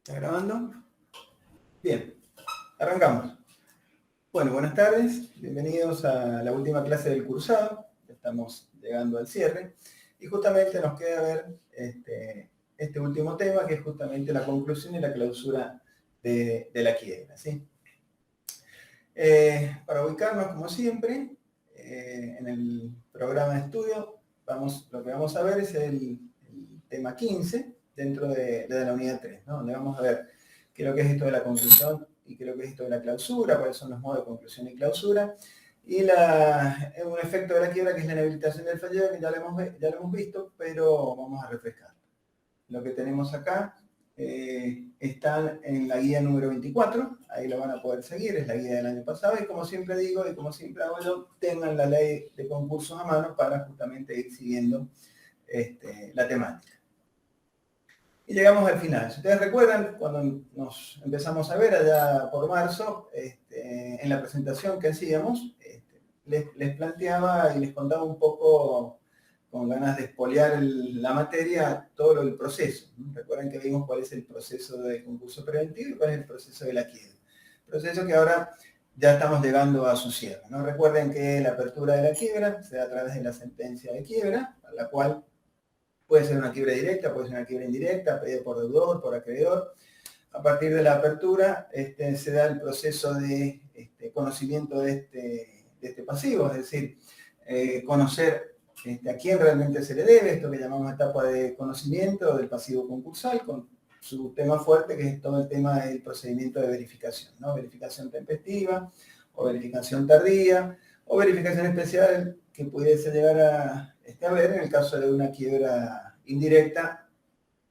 ¿Está grabando? Bien, arrancamos. Bueno, buenas tardes, bienvenidos a la última clase del cursado. Estamos llegando al cierre y justamente nos queda ver este último tema, que es justamente la conclusión y la clausura de la quiebra, ¿sí? Para ubicarnos, como siempre, en el programa de estudio, lo que vamos a ver es el tema 15 dentro de la unidad 3, ¿no? Donde vamos a ver qué es lo que es esto de la conclusión y qué es lo que es esto de la clausura, cuáles son los modos de conclusión y clausura, y un efecto de la quiebra que es la inhabilitación del fallido, que ya lo hemos visto, pero vamos a refrescar. Lo que tenemos acá están en la guía número 24, ahí lo van a poder seguir, es la guía del año pasado, y como siempre digo, y como siempre hago yo, tengan la ley de concursos a mano para justamente ir siguiendo la temática. Y llegamos al final. Si ustedes recuerdan, cuando nos empezamos a ver allá por marzo, en la presentación que hacíamos, les planteaba y les contaba un poco, con ganas de espolear la materia, todo el proceso. Recuerden que vimos cuál es el proceso de concurso preventivo y cuál es el proceso de la quiebra. Proceso que ahora ya estamos llegando a su cierre, ¿no? Recuerden que la apertura de la quiebra se da a través de la sentencia de quiebra, a la cual puede ser una quiebra directa, puede ser una quiebra indirecta, pedido por deudor, por acreedor. A partir de la apertura se da el proceso de conocimiento de este pasivo, es decir, conocer a quién realmente se le debe, esto que llamamos etapa de conocimiento del pasivo concursal, con su tema fuerte, que es todo el tema del procedimiento de verificación, ¿no? Verificación tempestiva, o verificación tardía, o verificación especial que pudiese llegar a haber en el caso de una quiebra indirecta,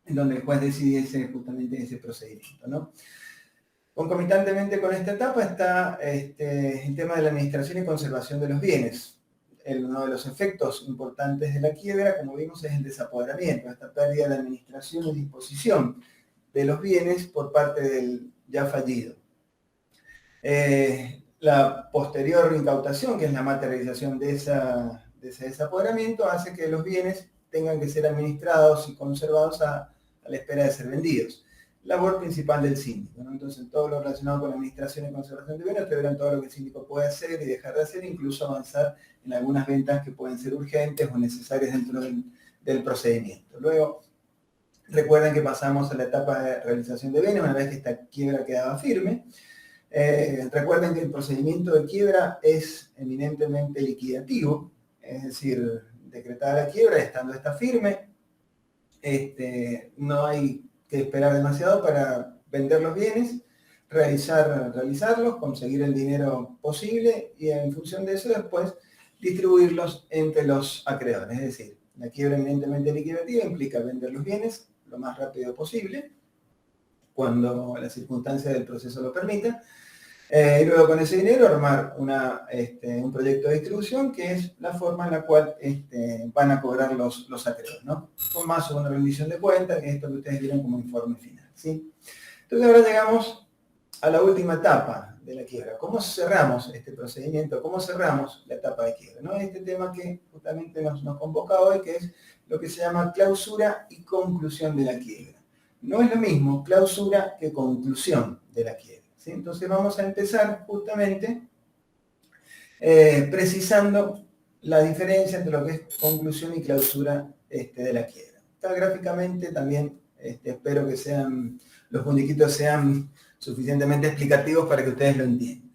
en donde el juez decidiese justamente ese procedimiento, ¿no? Concomitantemente con esta etapa está el tema de la administración y conservación de los bienes. Uno de los efectos importantes de la quiebra, como vimos, es el desapoderamiento, esta pérdida de administración y disposición de los bienes por parte del ya fallido. La posterior incautación, que es la materialización de ese desapoderamiento, hace que los bienes tengan que ser administrados y conservados a la espera de ser vendidos. Labor principal del síndico, ¿no? Entonces, todo lo relacionado con la administración y conservación de bienes, ustedes verán todo lo que el síndico puede hacer y dejar de hacer, incluso avanzar en algunas ventas que pueden ser urgentes o necesarias dentro del procedimiento. Luego, recuerden que pasamos a la etapa de realización de bienes, una vez que esta quiebra quedaba firme. Recuerden que el procedimiento de quiebra es eminentemente liquidativo, es decir, decretada la quiebra, estando esta firme, no hay que esperar demasiado para vender los bienes, realizarlos, conseguir el dinero posible y en función de eso después distribuirlos entre los acreedores. Es decir, la quiebra eminentemente liquidativa implica vender los bienes lo más rápido posible, cuando la circunstancia del proceso lo permita, y luego con ese dinero armar un proyecto de distribución, que es la forma en la cual van a cobrar los acreedores, ¿no? Con más o una rendición de cuentas, que es esto que ustedes vieron como informe final, ¿sí? Entonces ahora llegamos a la última etapa de la quiebra. ¿Cómo cerramos este procedimiento? ¿Cómo cerramos la etapa de quiebra, ¿no? Este tema que justamente nos convoca hoy, que es lo que se llama clausura y conclusión de la quiebra. No es lo mismo clausura que conclusión de la quiebra, ¿sí? Entonces vamos a empezar justamente precisando la diferencia entre lo que es conclusión y clausura de la quiebra. Acá gráficamente también espero que los puntiquitos sean suficientemente explicativos para que ustedes lo entiendan.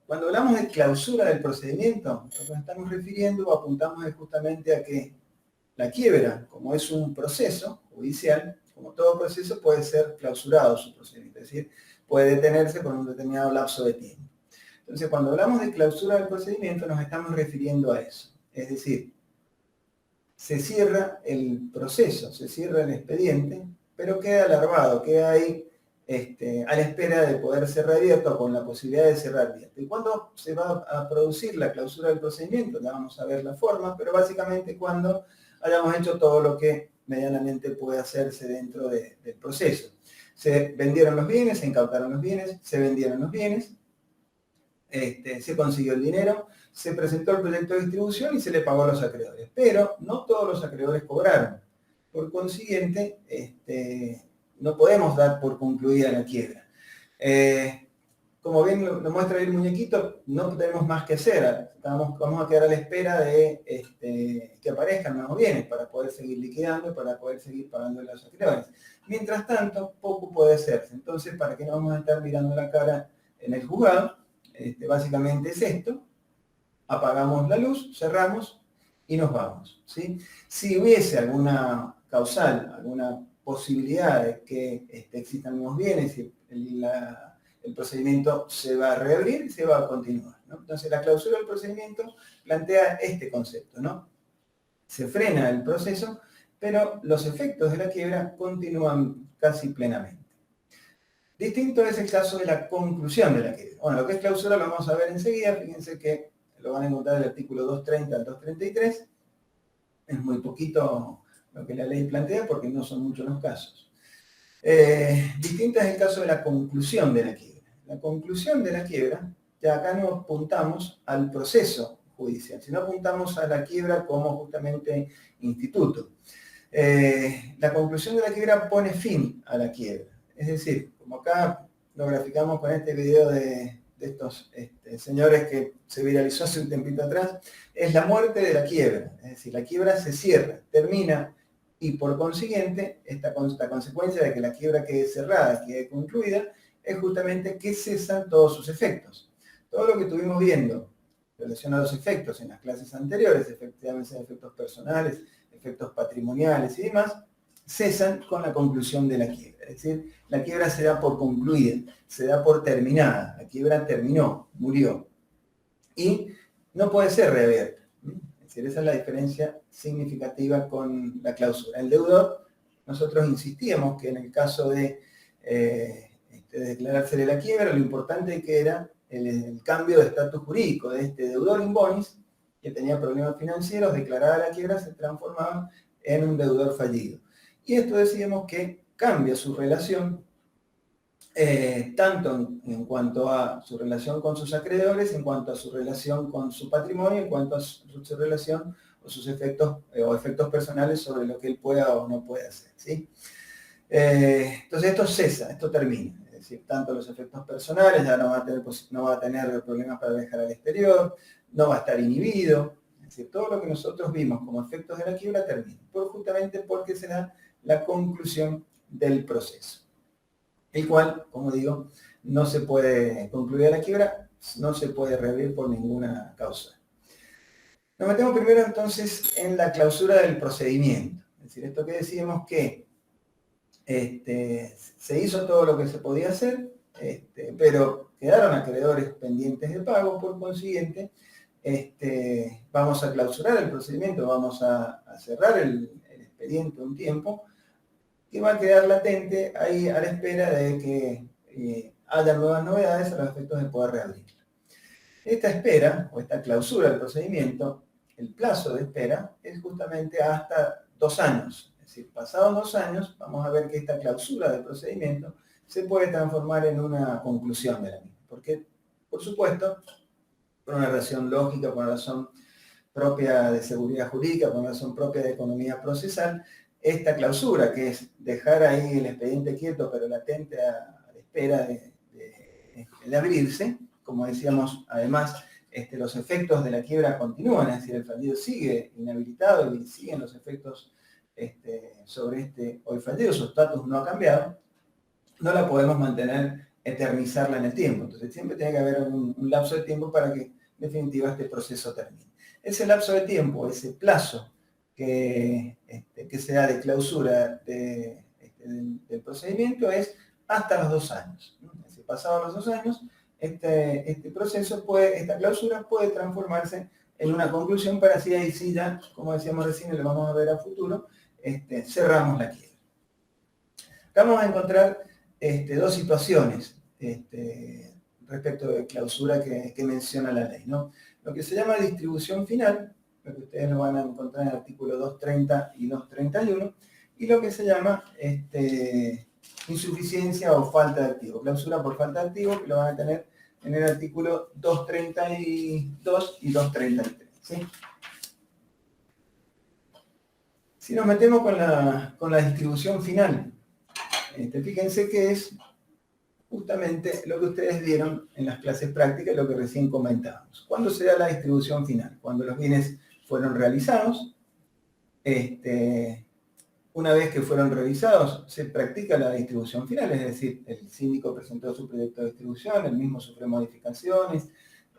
Cuando hablamos de clausura del procedimiento, lo que nos estamos refiriendo o apuntamos es justamente a que la quiebra, como es un proceso judicial, como todo proceso, puede ser clausurado su procedimiento, es decir, puede detenerse por un determinado lapso de tiempo. Entonces, cuando hablamos de clausura del procedimiento, nos estamos refiriendo a eso. Es decir, se cierra el proceso, se cierra el expediente, pero queda alargado, queda ahí a la espera de poder ser reabierto con la posibilidad de cerrar abierto. ¿Y cuándo se va a producir la clausura del procedimiento? Ya vamos a ver la forma, pero básicamente cuando hayamos hecho todo lo que medianamente puede hacerse dentro del proceso. Se vendieron los bienes, se incautaron los bienes, se vendieron los bienes, se consiguió el dinero, se presentó el proyecto de distribución y se le pagó a los acreedores. Pero no todos los acreedores cobraron. Por consiguiente, no podemos dar por concluida la quiebra. Como bien lo muestra el muñequito, no tenemos más que hacer. Vamos a quedar a la espera de que aparezcan nuevos bienes para poder seguir liquidando, para poder seguir pagando a los acreedores. Mientras tanto, poco puede hacerse. Entonces, ¿para qué no vamos a estar mirando la cara en el juzgado? Básicamente es esto. Apagamos la luz, cerramos y nos vamos, ¿sí? Si hubiese alguna causal, alguna posibilidad de que existan nuevos bienes y el procedimiento se va a reabrir, se va a continuar, ¿no? Entonces la clausura del procedimiento plantea este concepto, ¿no? Se frena el proceso, pero los efectos de la quiebra continúan casi plenamente. Distinto es el caso de la conclusión de la quiebra. Bueno, lo que es clausura lo vamos a ver enseguida. Fíjense que lo van a encontrar del artículo 230 al 233. Es muy poquito lo que la ley plantea porque no son muchos los casos. Distinto es el caso de la conclusión de la quiebra. La conclusión de la quiebra, ya acá no apuntamos al proceso judicial, sino apuntamos a la quiebra como justamente instituto. La conclusión de la quiebra pone fin a la quiebra. Es decir, como acá lo graficamos con este video de estos señores que se viralizó hace un tiempito atrás, es la muerte de la quiebra. Es decir, la quiebra se cierra, termina, y por consiguiente, la consecuencia de que la quiebra quede cerrada, quede concluida, es justamente que cesan todos sus efectos. Todo lo que estuvimos viendo en relación a los efectos en las clases anteriores, efectivamente efectos personales, efectos patrimoniales y demás, cesan con la conclusión de la quiebra. Es decir, la quiebra se da por concluida, se da por terminada. La quiebra terminó, murió. Y no puede ser reabierta. Es decir, esa es la diferencia significativa con la clausura. El deudor, nosotros insistíamos que en el caso de declarársele la quiebra, lo importante que era el cambio de estatus jurídico de este deudor in bonis, que tenía problemas financieros, declarada la quiebra, se transformaba en un deudor fallido. Y esto decíamos que cambia su relación, tanto en cuanto a su relación con sus acreedores, en cuanto a su relación con su patrimonio, en cuanto a su relación o sus efectos o efectos personales sobre lo que él pueda o no pueda hacer, ¿sí? Entonces esto cesa, esto termina. Es decir, tanto los efectos personales, ya no va a tener problemas para viajar al exterior, no va a estar inhibido. Es decir, todo lo que nosotros vimos como efectos de la quiebra termina, justamente porque se da la conclusión del proceso, el cual, como digo, no se puede concluir la quiebra, no se puede reabrir por ninguna causa. Nos metemos primero entonces en la clausura del procedimiento. Es decir, esto que decíamos que se hizo todo lo que se podía hacer, pero quedaron acreedores pendientes de pago, por consiguiente, vamos a clausurar el procedimiento, vamos a cerrar el expediente un tiempo, que va a quedar latente ahí a la espera de que haya nuevas novedades a los efectos de poder reabrirlo. Esta espera, o esta clausura del procedimiento, el plazo de espera es justamente hasta 2 años. Es decir, pasados 2 años, vamos a ver que esta clausura del procedimiento se puede transformar en una conclusión de la misma. Porque, por supuesto, por una razón lógica, por una razón propia de seguridad jurídica, por una razón propia de economía procesal, esta clausura, que es dejar ahí el expediente quieto pero latente a la espera de abrirse, como decíamos, además, los efectos de la quiebra continúan, es decir, el fallido sigue inhabilitado y siguen los efectos sobre hoy fallido, su estatus no ha cambiado, no la podemos mantener, eternizarla en el tiempo. Entonces siempre tiene que haber un lapso de tiempo para que, en definitiva, este proceso termine. Ese lapso de tiempo, ese plazo que se da de clausura del procedimiento es hasta los 2 años. Si pasados los 2 años, este proceso esta clausura puede transformarse en una conclusión para así ahí sí ya, como decíamos recién y lo vamos a ver a futuro, cerramos la quiebra. Acá vamos a encontrar 2 situaciones respecto de clausura que menciona la ley, ¿no? Lo que se llama distribución final, lo que ustedes lo van a encontrar en el artículo 230 y 231, y lo que se llama insuficiencia o falta de activo, clausura por falta de activo, que lo van a tener en el artículo 232 y 233, ¿sí? Si nos metemos con la distribución final, fíjense que es justamente lo que ustedes vieron en las clases prácticas, lo que recién comentábamos. ¿Cuándo se da la distribución final? Cuando los bienes fueron realizados. Una vez que fueron realizados, se practica la distribución final, es decir, el síndico presentó su proyecto de distribución, el mismo sufrió modificaciones,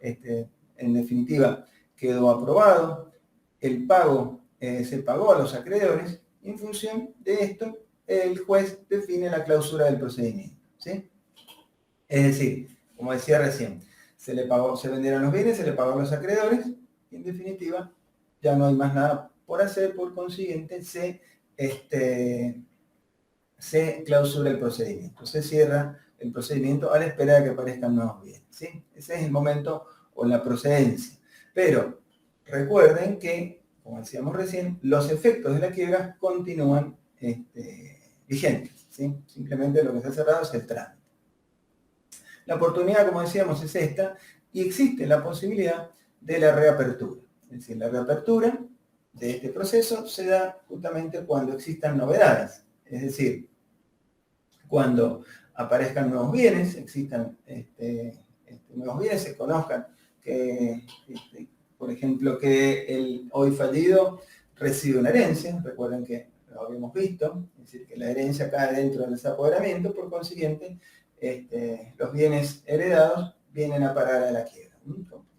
en definitiva quedó aprobado, el pago se pagó a los acreedores, y en función de esto, el juez define la clausura del procedimiento, ¿sí? Es decir, como decía recién, se vendieron los bienes, se le pagó a los acreedores, y en definitiva, ya no hay más nada por hacer, por consiguiente, se clausura el procedimiento, se cierra el procedimiento a la espera de que aparezcan nuevos bienes, ¿sí? Ese es el momento o la procedencia. Pero recuerden que, como decíamos recién, los efectos de la quiebra continúan vigentes, ¿sí? Simplemente lo que se ha cerrado es el trámite. La oportunidad, como decíamos, es esta, y existe la posibilidad de la reapertura. Es decir, la reapertura de este proceso se da justamente cuando existan novedades. Es decir, cuando aparezcan nuevos bienes, existan nuevos bienes, se conozcan que, por ejemplo, que el hoy fallido recibe una herencia. Recuerden que lo habíamos visto, es decir, que la herencia cae dentro del desapoderamiento, por consiguiente, los bienes heredados vienen a parar a la quiebra.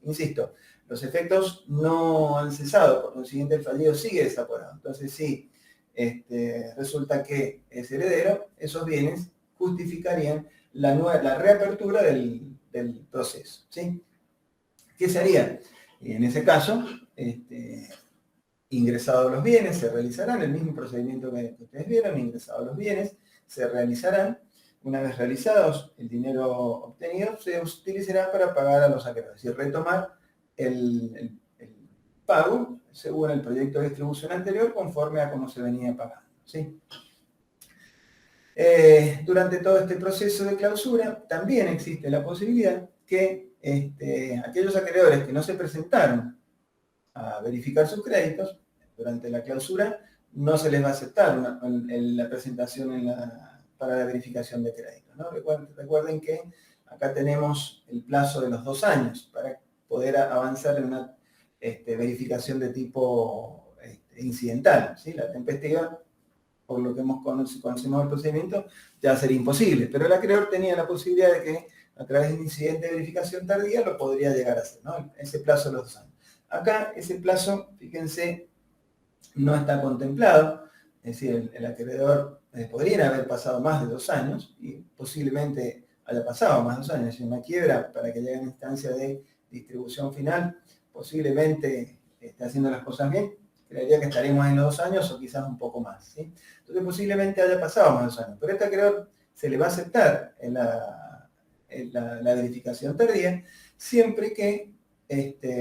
Insisto, los efectos no han cesado, por consiguiente el fallido sigue desaporado. Entonces, si resulta que es heredero, esos bienes justificarían la reapertura del proceso, ¿sí? ¿Qué se haría? En ese caso, ingresados los bienes, se realizarán el mismo procedimiento que ustedes vieron, ingresados los bienes, se realizarán. Una vez realizados, el dinero obtenido se utilizará para pagar a los acreedores y retomar el pago según el proyecto de distribución anterior, conforme a cómo se venía pagando, ¿sí? Durante todo este proceso de clausura, también existe la posibilidad que aquellos acreedores que no se presentaron a verificar sus créditos, durante la clausura no se les va a aceptar la presentación para la verificación de créditos, ¿no? Recuerden que acá tenemos el plazo de los 2 años para poder avanzar en una verificación de tipo incidental, ¿sí? La tempestiva, por lo que conocemos el procedimiento, ya sería imposible, pero el acreedor tenía la posibilidad de que a través de un incidente de verificación tardía lo podría llegar a hacer, ¿no? Ese plazo de los 2 años. Acá ese plazo, fíjense, no está contemplado, es decir, el acreedor podría haber pasado más de 2 años y posiblemente haya pasado más de 2 años. Es decir, una quiebra para que llegue a una instancia de distribución final, posiblemente esté haciendo las cosas bien, creería que estaremos en los 2 años o quizás un poco más, ¿sí? Entonces posiblemente haya pasado más de 2 años, pero a este acreedor se le va a aceptar en la verificación tardía siempre que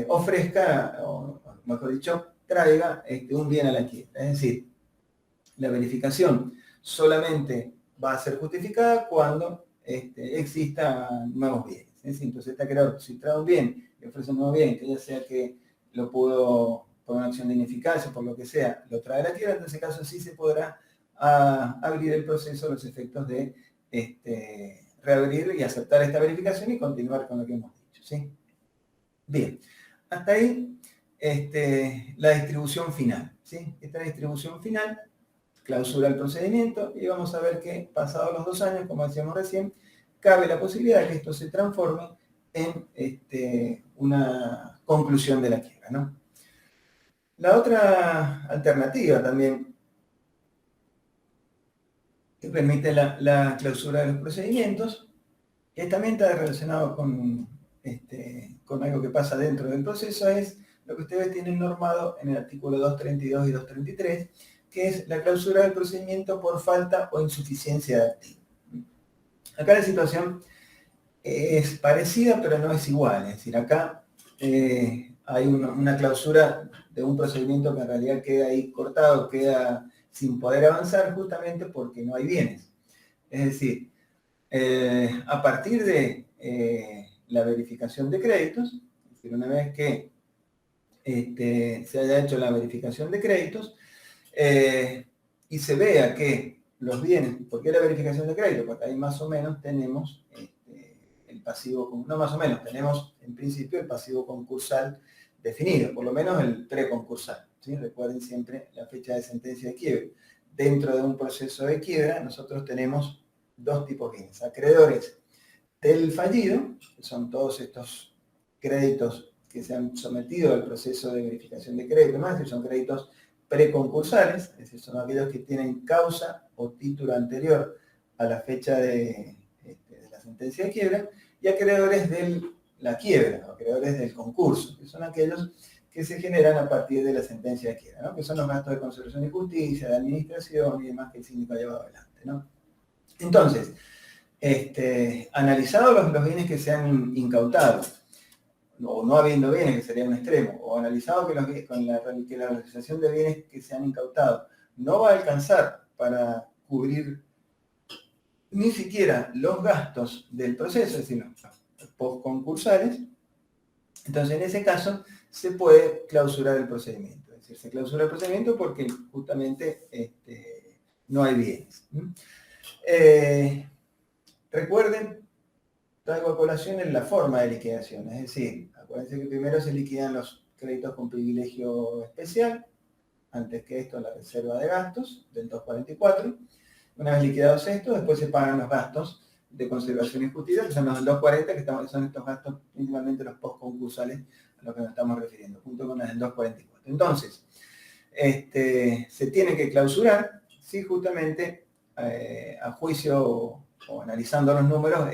ofrezca, o mejor dicho, traiga un bien a la quiebra. Es decir, la verificación solamente va a ser justificada cuando existan nuevos bienes. Es decir, entonces este acreedor, si trae un bien y ofrece un nuevo bien, que ya sea que lo pudo, por una acción de ineficacia, por lo que sea, lo trae a la quiebra, en ese caso sí se podrá abrir el proceso a los efectos de reabrir y aceptar esta verificación y continuar con lo que hemos dicho, ¿sí? Bien, hasta ahí la distribución final, ¿sí? Esta distribución final clausura el procedimiento y vamos a ver que pasados los 2 años, como decíamos recién, cabe la posibilidad de que esto se transforme en una conclusión de la quiebra, ¿no? La otra alternativa también que permite la clausura de los procedimientos, que también está relacionado con algo que pasa dentro del proceso, es lo que ustedes tienen normado en el artículo 232 y 233, que es la clausura del procedimiento por falta o insuficiencia de activo. Acá la situación es parecida, pero no es igual. Es decir, acá hay una clausura de un procedimiento que en realidad queda ahí cortado, queda sin poder avanzar justamente porque no hay bienes. Es decir, a partir de la verificación de créditos, es decir, una vez que se haya hecho la verificación de créditos y se vea que los bienes. ¿Por qué la verificación de crédito? Porque ahí más o menos tenemos el pasivo, no más o menos, tenemos en principio el pasivo concursal definido, por lo menos el preconcursal, ¿sí? Recuerden siempre la fecha de sentencia de quiebre. Dentro de un proceso de quiebra, nosotros tenemos dos tipos de bienes. Acreedores del fallido, que son todos estos créditos que se han sometido al proceso de verificación de crédito, más que son créditos preconcursales, es decir, son aquellos que tienen causa o título anterior a la fecha de la sentencia de quiebra, y acreedores de la quiebra, o acreedores del concurso, que son aquellos que se generan a partir de la sentencia de quiebra, ¿no? Que son los gastos de conservación y justicia, de administración y demás que el síndico ha llevado adelante, ¿no? Entonces, analizados los bienes que se han incautado, o no habiendo bienes, que sería un extremo, o analizado que la realización de bienes que se han incautado no va a alcanzar para cubrir ni siquiera los gastos del proceso, es decir, los postconcursales, entonces en ese caso se puede clausurar el procedimiento. Es decir, se clausura el procedimiento porque justamente no hay bienes. Recuerden, traigo a colación en la forma de liquidación, es decir, acuérdense que primero se liquidan los créditos con privilegio especial, antes que esto la reserva de gastos del 244. Una vez liquidados estos, después se pagan los gastos de conservación y justicia, que son los del 240, que son estos gastos principalmente los postconcursales a los que nos estamos refiriendo, junto con los del 244. Entonces, se tiene que clausurar si justamente a juicio o analizando los números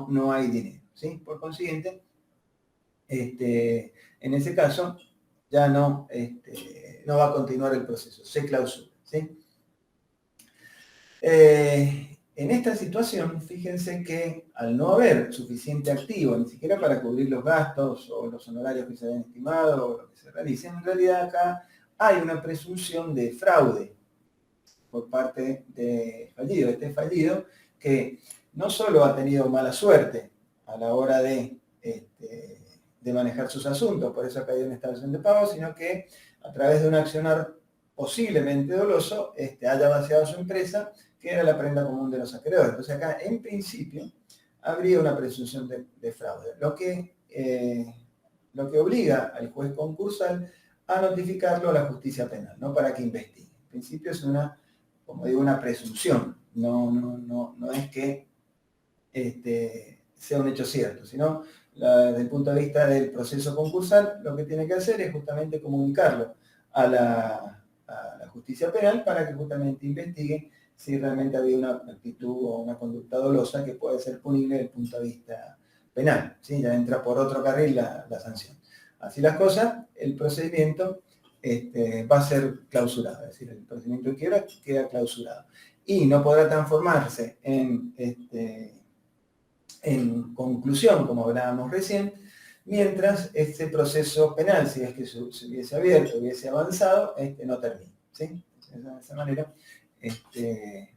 no hay dinero, ¿sí? Por consiguiente, en ese caso ya no va a continuar el proceso, se clausura, ¿sí? En esta situación, fíjense que al no haber suficiente activo, ni siquiera para cubrir los gastos o los honorarios que se hayan estimado o lo que se realice, en realidad acá hay una presunción de fraude por parte del fallido. Este fallido que no solo ha tenido mala suerte a la hora de manejar sus asuntos, por eso ha caído en establecición de pago, sino que a través de un accionar posiblemente doloso, haya vaciado su empresa, que era la prenda común de los acreedores. Entonces acá, en principio, habría una presunción de fraude, lo que obliga al juez concursal a notificarlo a la justicia penal, ¿no? Para que investigue. En principio es una, como digo, una presunción, no es que sea un hecho cierto, sino desde el punto de vista del proceso concursal, lo que tiene que hacer es justamente comunicarlo a la justicia penal para que justamente investigue si realmente había una actitud o una conducta dolosa que puede ser punible desde el punto de vista penal, ¿sí? Ya entra por otro carril la sanción. Así las cosas, el procedimiento va a ser clausurado, es decir, el procedimiento de quiebra queda clausurado y no podrá transformarse en conclusión, como hablábamos recién, mientras este proceso penal, si es que se hubiese abierto, hubiese avanzado, no termine, ¿sí? De esa manera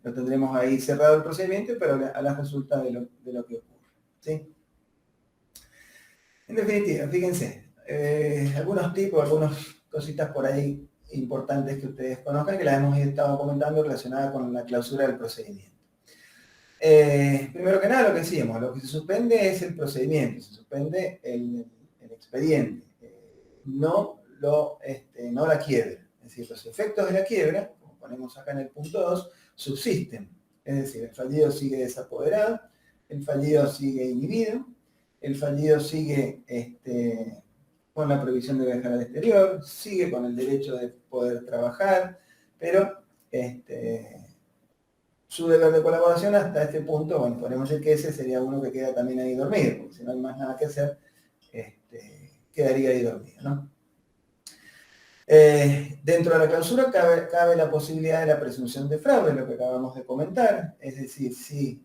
lo tendremos ahí cerrado el procedimiento, pero a la resulta de lo que ocurre, ¿sí? En definitiva, fíjense, algunos tipos, algunas cositas por ahí importantes que ustedes conozcan, que las hemos estado comentando relacionadas con la clausura del procedimiento. Primero que nada, lo que decíamos, lo que se suspende es el procedimiento, se suspende el expediente, no la quiebra. Es decir, los efectos de la quiebra, como ponemos acá en el punto 2, subsisten. Es decir, el fallido sigue desapoderado, el fallido sigue inhibido, el fallido sigue con la prohibición de viajar al exterior, sigue con el derecho de poder trabajar, pero su deber de colaboración hasta este punto, bueno, podemos decir que ese sería uno que queda también ahí dormido, porque si no hay más nada que hacer, quedaría ahí dormido, ¿no? Dentro de la clausura cabe la posibilidad de la presunción de fraude, lo que acabamos de comentar, es decir, si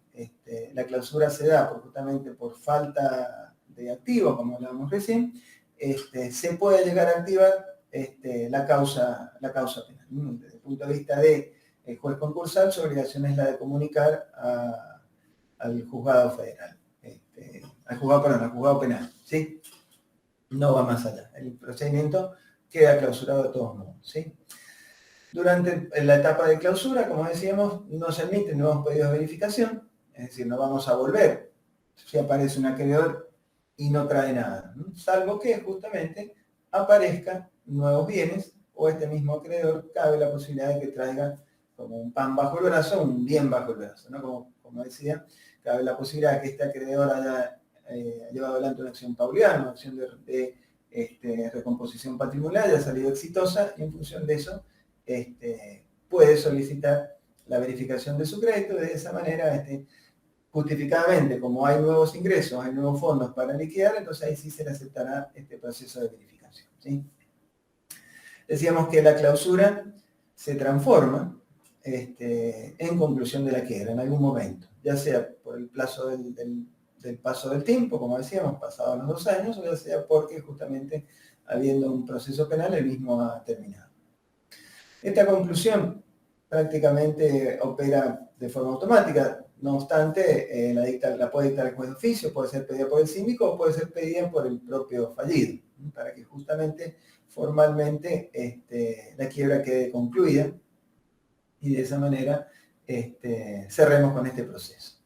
la clausura se da justamente por falta de activo, como hablábamos recién, se puede llegar a activar la causa penal. Desde el punto de vista del juez concursal, su obligación es la de comunicar al juzgado federal, al juzgado penal, ¿sí? No va más allá. El procedimiento queda clausurado de todos modos, ¿sí? Durante la etapa de clausura, como decíamos, no se emiten nuevos pedidos de verificación, es decir, no vamos a volver si aparece un acreedor y no trae nada, ¿no? Salvo que justamente aparezcan nuevos bienes o este mismo acreedor cabe la posibilidad de que traiga como un pan bajo el brazo, un bien bajo el brazo, ¿no? Como decía, cabe la posibilidad de que este acreedor haya llevado adelante una acción pauliana, una acción de recomposición patrimonial, haya salido exitosa y en función de eso puede solicitar la verificación de su crédito y de esa manera, justificadamente, como hay nuevos ingresos, hay nuevos fondos para liquidar, entonces ahí sí se le aceptará este proceso de verificación, ¿sí? Decíamos que la clausura se transforma en conclusión de la quiebra en algún momento, ya sea por el plazo del paso del tiempo, como decíamos, pasados los 2 años, o ya sea porque justamente habiendo un proceso penal, el mismo ha terminado. Esta conclusión prácticamente opera de forma automática, no obstante, la puede dictar el juez de oficio, puede ser pedida por el síndico o puede ser pedida por el propio fallido, para que justamente formalmente la quiebra quede concluida y de esa manera cerremos con este proceso.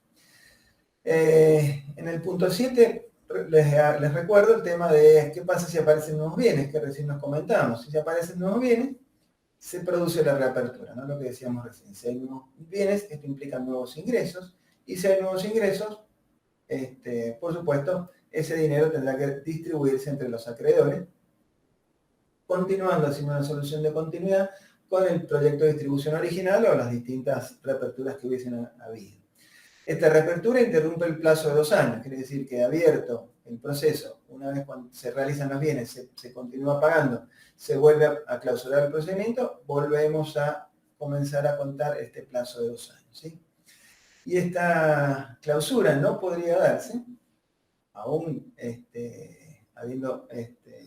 En el punto 7 les recuerdo el tema de qué pasa si aparecen nuevos bienes, que recién nos comentamos. Si aparecen nuevos bienes, se produce la reapertura, ¿no? Lo que decíamos recién. Si hay nuevos bienes, esto implica nuevos ingresos, y si hay nuevos ingresos, por supuesto, ese dinero tendrá que distribuirse entre los acreedores, continuando así una solución de continuidad con el proyecto de distribución original o las distintas reaperturas que hubiesen habido. Esta reapertura interrumpe el plazo de 2 años, quiere decir que abierto el proceso, una vez cuando se realizan los bienes, se continúa pagando, se vuelve a clausurar el procedimiento, volvemos a comenzar a contar este plazo de 2 años, ¿sí? Y esta clausura no podría darse, aún habiendo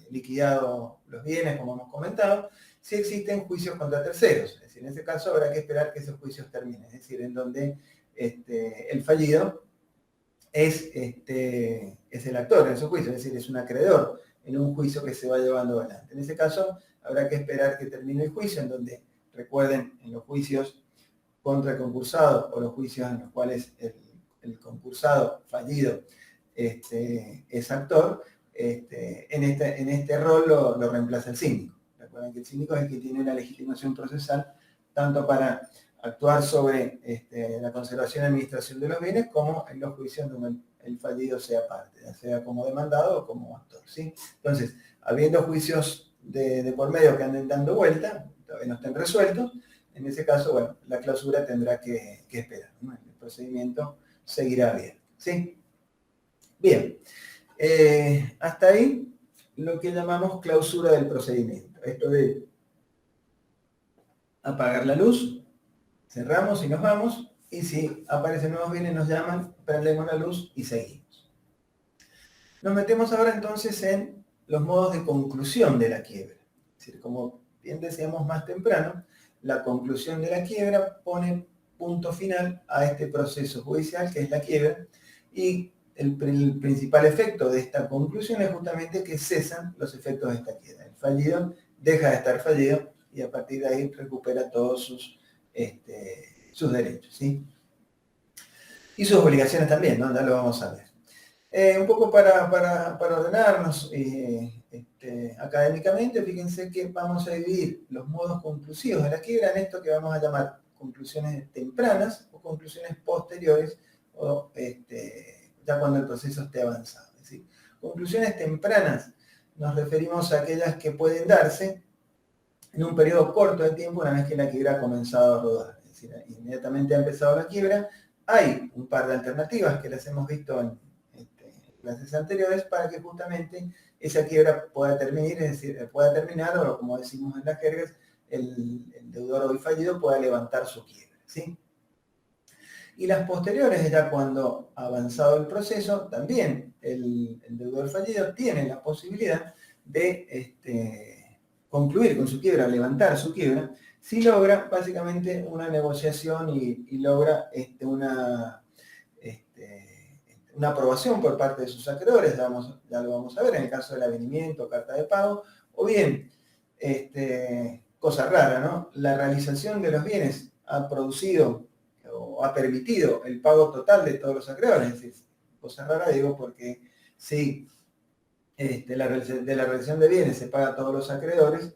liquidado los bienes, como hemos comentado, si existen juicios contra terceros. Es decir, en ese caso habrá que esperar que esos juicios terminen, es decir, en donde el fallido es el actor en esos juicios, es decir, es un acreedor en un juicio que se va llevando adelante. En ese caso, habrá que esperar que termine el juicio, en donde, recuerden, en los juicios contra el concursado o los juicios en los cuales el concursado fallido es actor, en este rol lo reemplaza el síndico. Recuerden que el síndico es el que tiene la legitimación procesal tanto para actuar sobre la conservación y administración de los bienes como en los juicios donde el fallido sea parte, ya sea como demandado o como actor, ¿sí? Entonces, habiendo juicios de por medio que anden dando vuelta, todavía no estén resueltos, en ese caso, bueno, la clausura tendrá que esperar, ¿no? El procedimiento seguirá abierto, ¿sí? Bien, hasta ahí lo que llamamos clausura del procedimiento. Esto de apagar la luz, cerramos y nos vamos, y si aparecen nuevos bienes nos llaman, prendemos la luz y seguimos. Nos metemos ahora entonces en los modos de conclusión de la quiebra. Es decir, como bien decíamos más temprano, la conclusión de la quiebra pone punto final a este proceso judicial que es la quiebra, y el principal efecto de esta conclusión es justamente que cesan los efectos de esta quiebra. El fallido deja de estar fallido y a partir de ahí recupera todos sus derechos, ¿sí? Y sus obligaciones también, ¿no? Ya lo vamos a ver. Un poco para ordenarnos académicamente, fíjense que vamos a dividir los modos conclusivos de la quiebra en esto que vamos a llamar conclusiones tempranas o conclusiones posteriores, o ya cuando el proceso esté avanzado. Es decir, conclusiones tempranas nos referimos a aquellas que pueden darse en un periodo corto de tiempo una vez que la quiebra ha comenzado a rodar. Es decir, inmediatamente ha empezado la quiebra, hay un par de alternativas que las hemos visto en clases anteriores para que justamente esa quiebra pueda terminar, o como decimos en las jergas, el deudor hoy fallido pueda levantar su quiebra, ¿sí? Y las posteriores, ya cuando ha avanzado el proceso, también el deudor fallido tiene la posibilidad de concluir con su quiebra, levantar su quiebra, si logra básicamente una negociación y logra una aprobación por parte de sus acreedores, ya lo vamos a ver en el caso del avenimiento, carta de pago, o bien cosa rara, ¿no? La realización de los bienes ha producido o ha permitido el pago total de todos los acreedores. Es decir, cosa rara digo porque si de la realización de bienes se paga a todos los acreedores,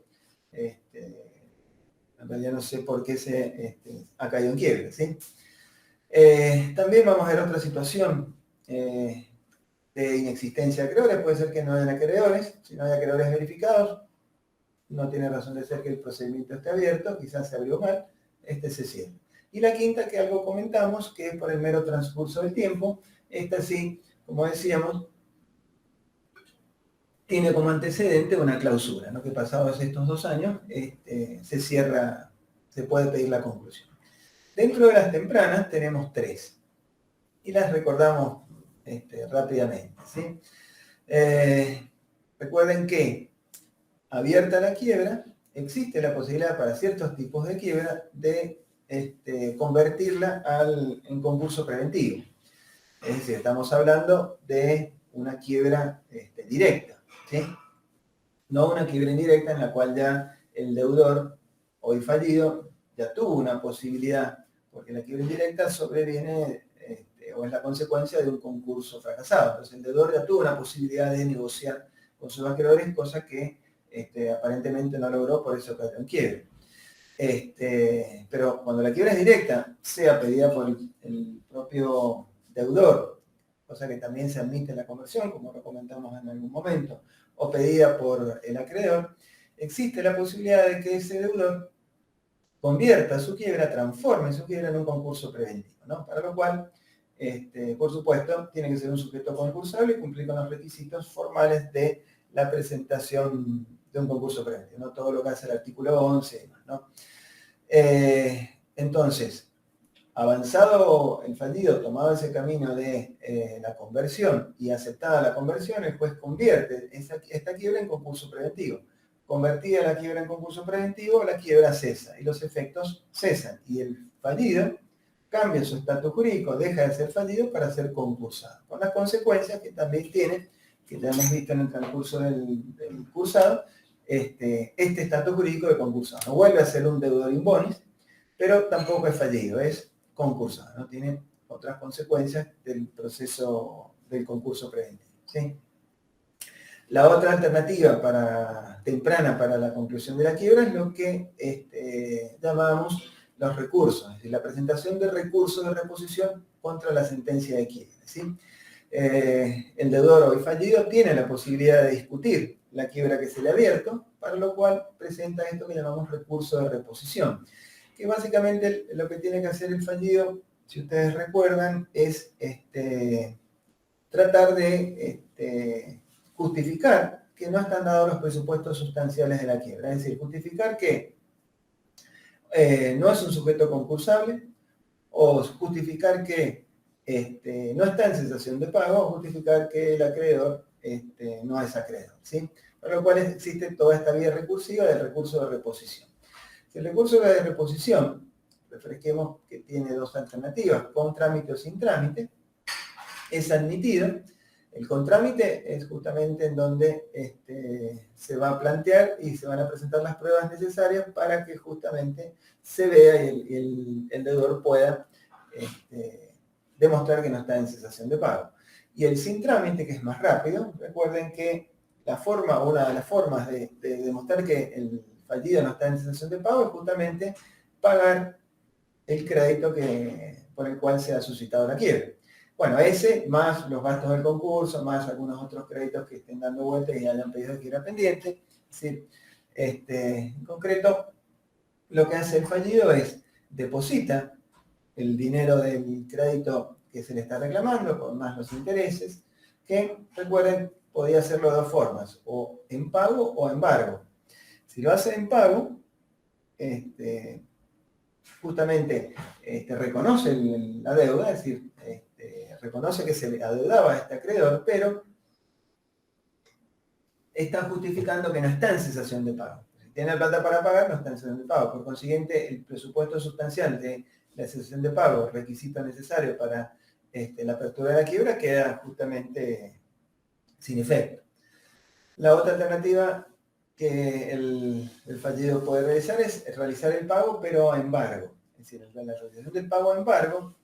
en realidad no sé por qué se ha caído en quiebra, ¿sí? También vamos a ver otra situación de inexistencia de acreedores. Puede ser que no hayan acreedores. Si no hay acreedores verificados, no tiene razón de ser que el procedimiento esté abierto, quizás se abrió mal, se cierra. Y la quinta, que algo comentamos, que es por el mero transcurso del tiempo. Esta sí, como decíamos, tiene como antecedente una clausura, ¿no? Que pasados estos 2 años se cierra, se puede pedir la conclusión. Dentro de las tempranas tenemos 3 y las recordamos rápidamente, ¿sí? Recuerden que abierta la quiebra, existe la posibilidad para ciertos tipos de quiebra de convertirla en concurso preventivo. Es decir, estamos hablando de una quiebra directa, ¿sí? No una quiebra indirecta en la cual ya el deudor, hoy fallido, ya tuvo una posibilidad, porque la quiebra indirecta sobreviene o es la consecuencia de un concurso fracasado. Entonces el deudor ya tuvo una posibilidad de negociar con sus acreedores, cosa que aparentemente no logró, por eso cayó en quiebra. Pero cuando la quiebra es directa, sea pedida por el propio deudor, cosa que también se admite en la conversión, como lo comentamos en algún momento, o pedida por el acreedor, existe la posibilidad de que ese deudor convierta su quiebra, transforme su quiebra en un concurso preventivo, ¿no? Para lo cual, por supuesto, tiene que ser un sujeto concursable y cumplir con los requisitos formales de la presentación de un concurso preventivo, ¿no? Todo lo que hace el artículo 11 y demás, ¿no? Entonces, avanzado el fallido, tomado ese camino de la conversión y aceptada la conversión, el juez convierte esta quiebra en concurso preventivo. Convertida la quiebra en concurso preventivo, la quiebra cesa y los efectos cesan. Y el fallido cambia su estatus jurídico, deja de ser fallido para ser concursado. Con las consecuencias que también tiene, que ya hemos visto en el transcurso del cursado, este estatus jurídico de concursado. No vuelve a ser un deudor in bonis, pero tampoco es fallido, es concursado, ¿no? Tiene otras consecuencias del proceso del concurso preventivo, ¿sí? La otra alternativa temprana para la conclusión de la quiebra es lo que llamamos los recursos, es decir, la presentación de recursos de reposición contra la sentencia de quiebra, ¿sí? El deudor hoy fallido tiene la posibilidad de discutir la quiebra que se le ha abierto, para lo cual presenta esto que llamamos recurso de reposición, que básicamente lo que tiene que hacer el fallido, si ustedes recuerdan, es tratar de justificar que no están dados los presupuestos sustanciales de la quiebra, es decir, justificar que no es un sujeto concursable, o justificar que no está en cesación de pago, o justificar que el acreedor no es acreedor, ¿sí? Por lo cual existe toda esta vía recursiva del recurso de reposición. El recurso de reposición, refresquemos que tiene 2 alternativas, con trámite o sin trámite, es admitido. El contrámite es justamente en donde se va a plantear y se van a presentar las pruebas necesarias para que justamente se vea y el deudor pueda demostrar que no está en cesación de pago. Y el sin trámite, que es más rápido, recuerden que una de las formas de demostrar que el fallido no está en cesación de pago es justamente pagar el crédito por el cual se ha suscitado la quiebra. Bueno, ese más los gastos del concurso, más algunos otros créditos que estén dando vuelta y hayan pedido quiebra pendiente. Es decir, en concreto, lo que hace el fallido es deposita el dinero del crédito que se le está reclamando, con más los intereses, que recuerden, podía hacerlo de 2 formas, o en pago o embargo. Si lo hace en pago, justamente reconoce la deuda, es decir, reconoce que se le adeudaba a este acreedor, pero está justificando que no está en cesación de pago. Si tiene plata para pagar, no está en cesación de pago. Por consiguiente, el presupuesto sustancial de la cesación de pago, requisito necesario para la apertura de la quiebra, queda justamente sin efecto. La otra alternativa que el fallido puede realizar es realizar el pago, pero a embargo. Es decir, la realización del pago a embargo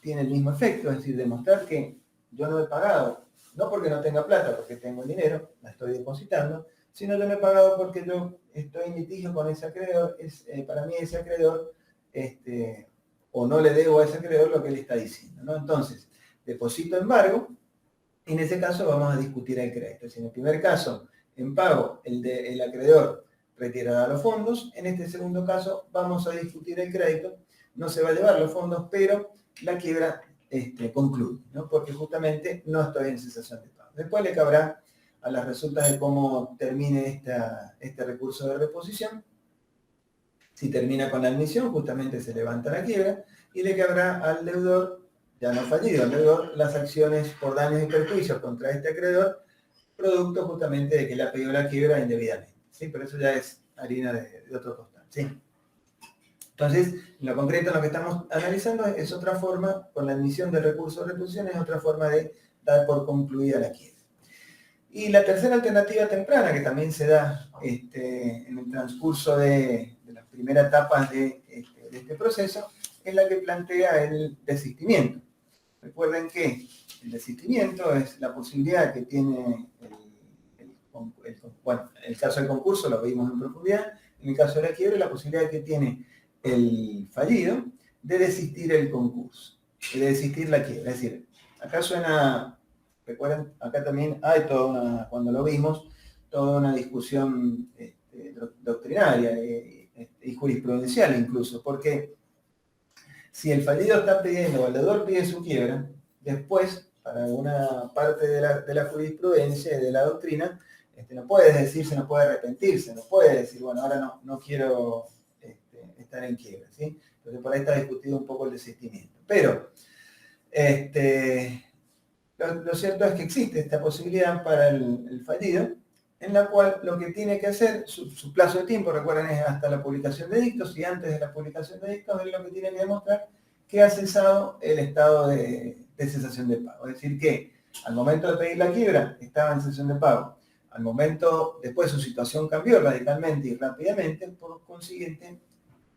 tiene el mismo efecto, es decir, demostrar que yo no he pagado, no porque no tenga plata, porque tengo el dinero, la estoy depositando, sino yo no he pagado porque yo estoy en litigio con ese acreedor, para mí ese acreedor, o no le debo a ese acreedor lo que él está diciendo, ¿no? Entonces, deposito embargo, y en ese caso vamos a discutir el crédito. Si en el primer caso, en pago, el acreedor retirará los fondos, en este segundo caso vamos a discutir el crédito, no se va a llevar los fondos, pero la quiebra concluye, ¿no? Porque justamente no estoy en cesación de pago. Después le cabrá a las resultas de cómo termine este recurso de reposición. Si termina con la admisión, justamente se levanta la quiebra y le cabrá al deudor, ya no fallido, al deudor, las acciones por daños y perjuicios contra este acreedor, producto justamente de que le ha pedido la quiebra indebidamente, ¿sí? Pero eso ya es harina de otro costal, ¿sí? Entonces, en lo concreto, lo que estamos analizando es otra forma, con la admisión del recurso de reposición, es otra forma de dar por concluida la quiebra. Y la tercera alternativa temprana, que también se da en el transcurso de las primeras etapas de este proceso, es la que plantea el desistimiento. Recuerden que el desistimiento es la posibilidad que tiene el caso del concurso, lo vimos en profundidad, en el caso de la quiebra, la posibilidad que tiene el fallido de desistir el concurso, de desistir la quiebra. Es decir, acá suena, recuerden, acá también hay toda una, cuando lo vimos, toda una discusión doctrinaria y jurisprudencial incluso, porque si el fallido está pidiendo, o el deudor pide su quiebra, después, para alguna parte de la jurisprudencia y de la doctrina, no puede decirse, no puede arrepentirse, no puede decir, bueno, ahora no quiero estar en quiebra, ¿sí? Entonces por ahí está discutido un poco el desistimiento. Pero lo cierto es que existe esta posibilidad para el fallido, en la cual lo que tiene que hacer, su plazo de tiempo, recuerden, es hasta la publicación de dictos, y antes de la publicación de dictos es lo que tiene que demostrar que ha cesado el estado de cesación de pago. Es decir, que al momento de pedir la quiebra estaba en cesación de pago. Al momento, después su situación cambió radicalmente y rápidamente, por consiguiente,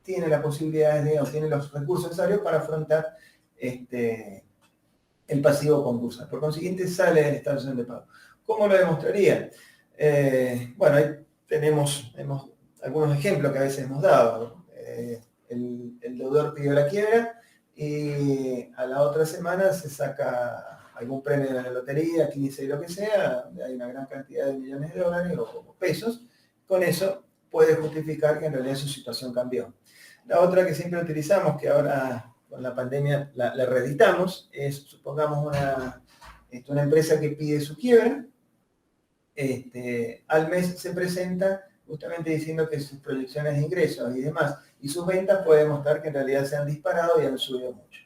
tiene la posibilidad o tiene los recursos necesarios para afrontar el pasivo concursal. Por consiguiente, sale del estado de cesación de pago. ¿Cómo lo demostraría? Bueno, ahí tenemos algunos ejemplos que a veces hemos dado. El deudor pidió la quiebra y a la otra semana se saca algún premio de la lotería, 15 y lo que sea, hay una gran cantidad de millones de dólares o pesos. Con eso puede justificar que en realidad su situación cambió. La otra que siempre utilizamos, que ahora con la pandemia la reeditamos, es, supongamos, una empresa que pide su quiebra. Al mes se presenta justamente diciendo que sus proyecciones de ingresos y demás, y sus ventas pueden mostrar que en realidad se han disparado y han subido mucho.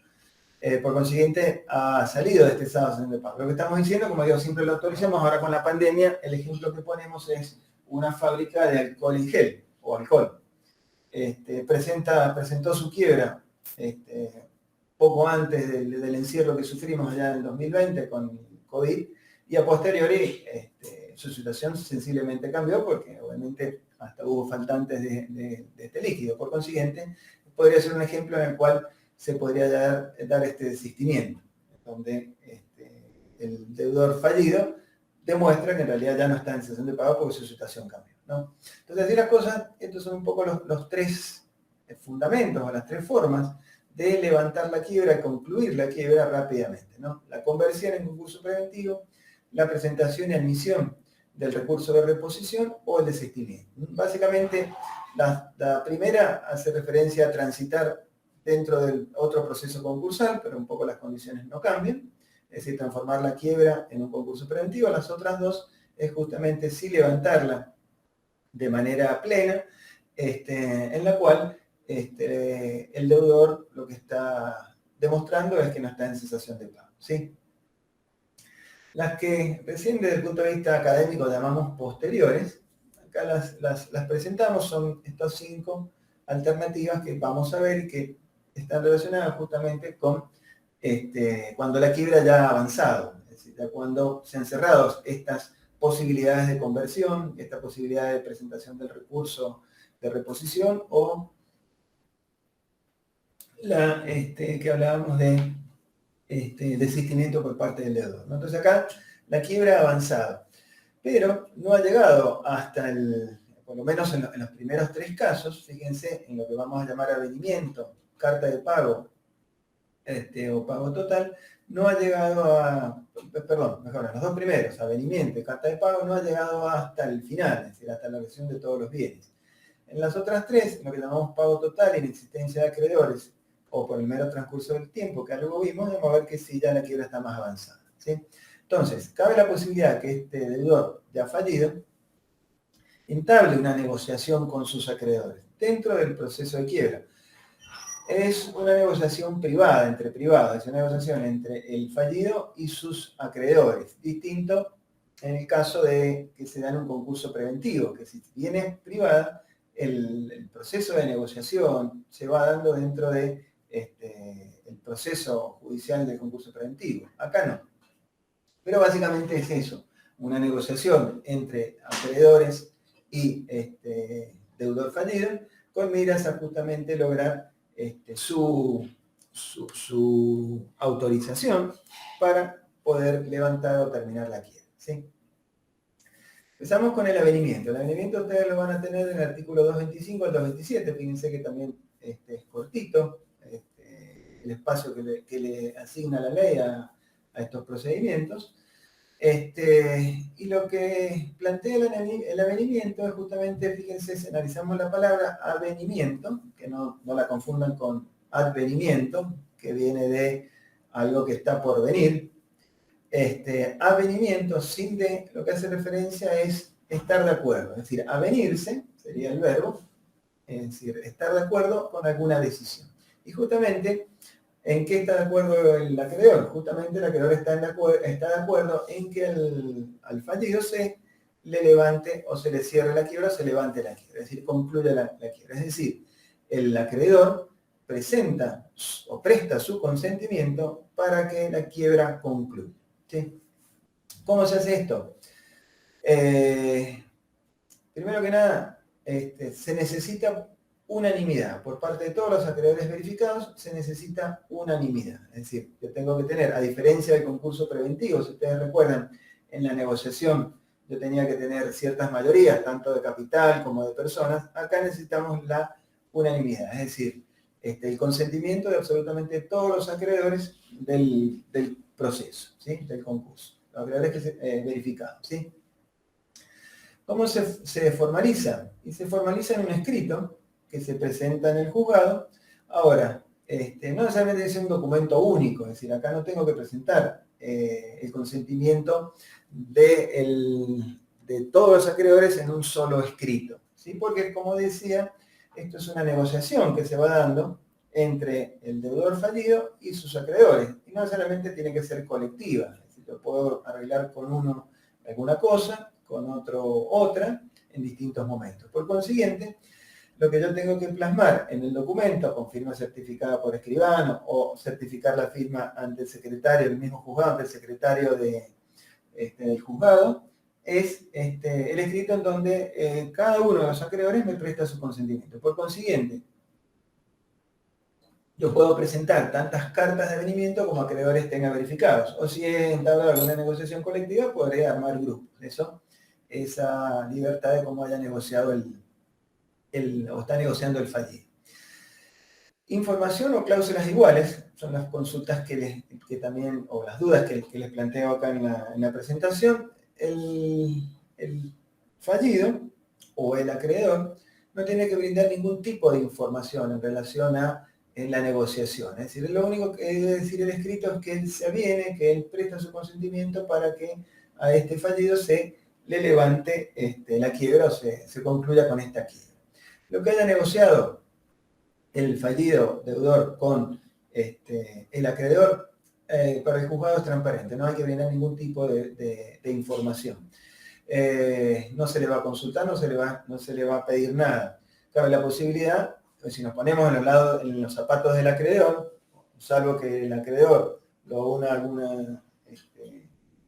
Por consiguiente, ha salido de este estado de cesación de pago. Lo que estamos diciendo, como digo, siempre lo actualizamos, ahora con la pandemia, el ejemplo que ponemos es una fábrica de alcohol en gel, o alcohol. Presentó su quiebra poco antes del encierro que sufrimos allá en el 2020 con COVID, y a posteriori su situación sensiblemente cambió porque obviamente hasta hubo faltantes de este líquido. Por consiguiente, podría ser un ejemplo en el cual se podría dar este desistimiento, donde el deudor fallido demuestra que en realidad ya no está en cesación de pago porque su situación cambió, ¿no? Entonces, así las cosas, estos son un poco los tres fundamentos o las tres formas de levantar la quiebra y concluir la quiebra rápidamente, ¿no? La conversión en concurso preventivo, la presentación y admisión del recurso de reposición o el desistimiento. Básicamente, la primera hace referencia a transitar dentro del otro proceso concursal, pero un poco las condiciones no cambian, es decir, transformar la quiebra en un concurso preventivo. Las otras dos es justamente sí levantarla de manera plena, en la cual el deudor lo que está demostrando es que no está en cesación de pago, ¿sí? Las que recién desde el punto de vista académico llamamos posteriores, acá las presentamos, son estas 5 alternativas que vamos a ver y que están relacionadas justamente con cuando la quiebra ya ha avanzado, es decir, ya cuando se han cerrado estas posibilidades de conversión, esta posibilidad de presentación del recurso de reposición o la que hablábamos de desistimiento por parte del deudor, ¿no? Entonces acá la quiebra ha avanzado, pero no ha llegado hasta por lo menos en los primeros 3 casos, fíjense en lo que vamos a llamar avenimiento, carta de pago o pago total, no ha llegado perdón, mejor, los 2 primeros, avenimiento y carta de pago, no ha llegado hasta el final, es decir, hasta la versión de todos los bienes. En las otras 3, lo que llamamos pago total, inexistencia de acreedores, o por el mero transcurso del tiempo, que luego vimos, vamos a ver que sí, ya la quiebra está más avanzada, ¿sí? Entonces, cabe la posibilidad que este deudor ya fallido entable una negociación con sus acreedores dentro del proceso de quiebra. Es una negociación privada, entre privados, es una negociación entre el fallido y sus acreedores, distinto en el caso de que se da en un concurso preventivo, que si bien es privada, el proceso de negociación se va dando dentro de el proceso judicial del concurso preventivo. Acá no. Pero básicamente es eso, una negociación entre acreedores y deudor fallido con miras a justamente lograr su autorización para poder levantar o terminar la quiebra, ¿sí? Empezamos con el avenimiento. El avenimiento ustedes lo van a tener en el artículo 225 al 227, fíjense que también es cortito, el espacio que le asigna la ley a estos procedimientos. Y lo que plantea el avenimiento es justamente, fíjense, si analizamos la palabra avenimiento, que no la confundan con advenimiento, que viene de algo que está por venir. Avenimiento, lo que hace referencia es estar de acuerdo, es decir, avenirse sería el verbo, es decir, estar de acuerdo con alguna decisión. Y justamente, ¿en qué está de acuerdo el acreedor? Justamente el acreedor está de acuerdo en que al fallido se le levante o se le cierre la quiebra o se levante la quiebra, es decir, concluya la quiebra. Es decir, el acreedor presenta o presta su consentimiento para que la quiebra concluya, ¿sí? ¿Cómo se hace esto? Primero que nada, se necesita unanimidad. Por parte de todos los acreedores verificados, se necesita unanimidad. Es decir, yo tengo que tener, a diferencia del concurso preventivo, si ustedes recuerdan, en la negociación yo tenía que tener ciertas mayorías, tanto de capital como de personas, acá necesitamos la unanimidad, es decir, el consentimiento de absolutamente todos los acreedores del proceso, ¿sí? Del concurso, los acreedores verificados, ¿sí? ¿Cómo se formaliza? Y se formaliza en un escrito que se presenta en el juzgado. Ahora, no necesariamente es un documento único, es decir, acá no tengo que presentar el consentimiento de todos los acreedores en un solo escrito, ¿sí? Porque, como decía, esto es una negociación que se va dando entre el deudor fallido y sus acreedores. Y no necesariamente tiene que ser colectiva, es decir, yo puedo arreglar con uno alguna cosa, con otro otra, en distintos momentos. Por consiguiente, lo que yo tengo que plasmar en el documento, con firma certificada por escribano, o certificar la firma ante el secretario del mismo juzgado, ante el secretario del juzgado, es el escrito en donde cada uno de los acreedores me presta su consentimiento. Por consiguiente, yo puedo presentar tantas cartas de avenimiento como acreedores tenga verificados. O si he entablado alguna negociación colectiva, podré armar grupos. Esa libertad de cómo haya negociado o está negociando el fallido. Información o cláusulas iguales son las consultas que también, o las dudas que les planteo acá en la presentación. El fallido o el acreedor no tiene que brindar ningún tipo de información en relación a la negociación. Es decir, lo único que debe decir el escrito es que él se aviene, que él presta su consentimiento para que a este fallido se le levante la quiebra o se concluya con esta quiebra. Lo que haya negociado el fallido deudor con el acreedor, para el juzgado es transparente, no hay que brindar ningún tipo de información. No se le va a consultar, no se le va a pedir nada. Cabe la posibilidad, pues si nos ponemos en los zapatos del acreedor, salvo que el acreedor lo una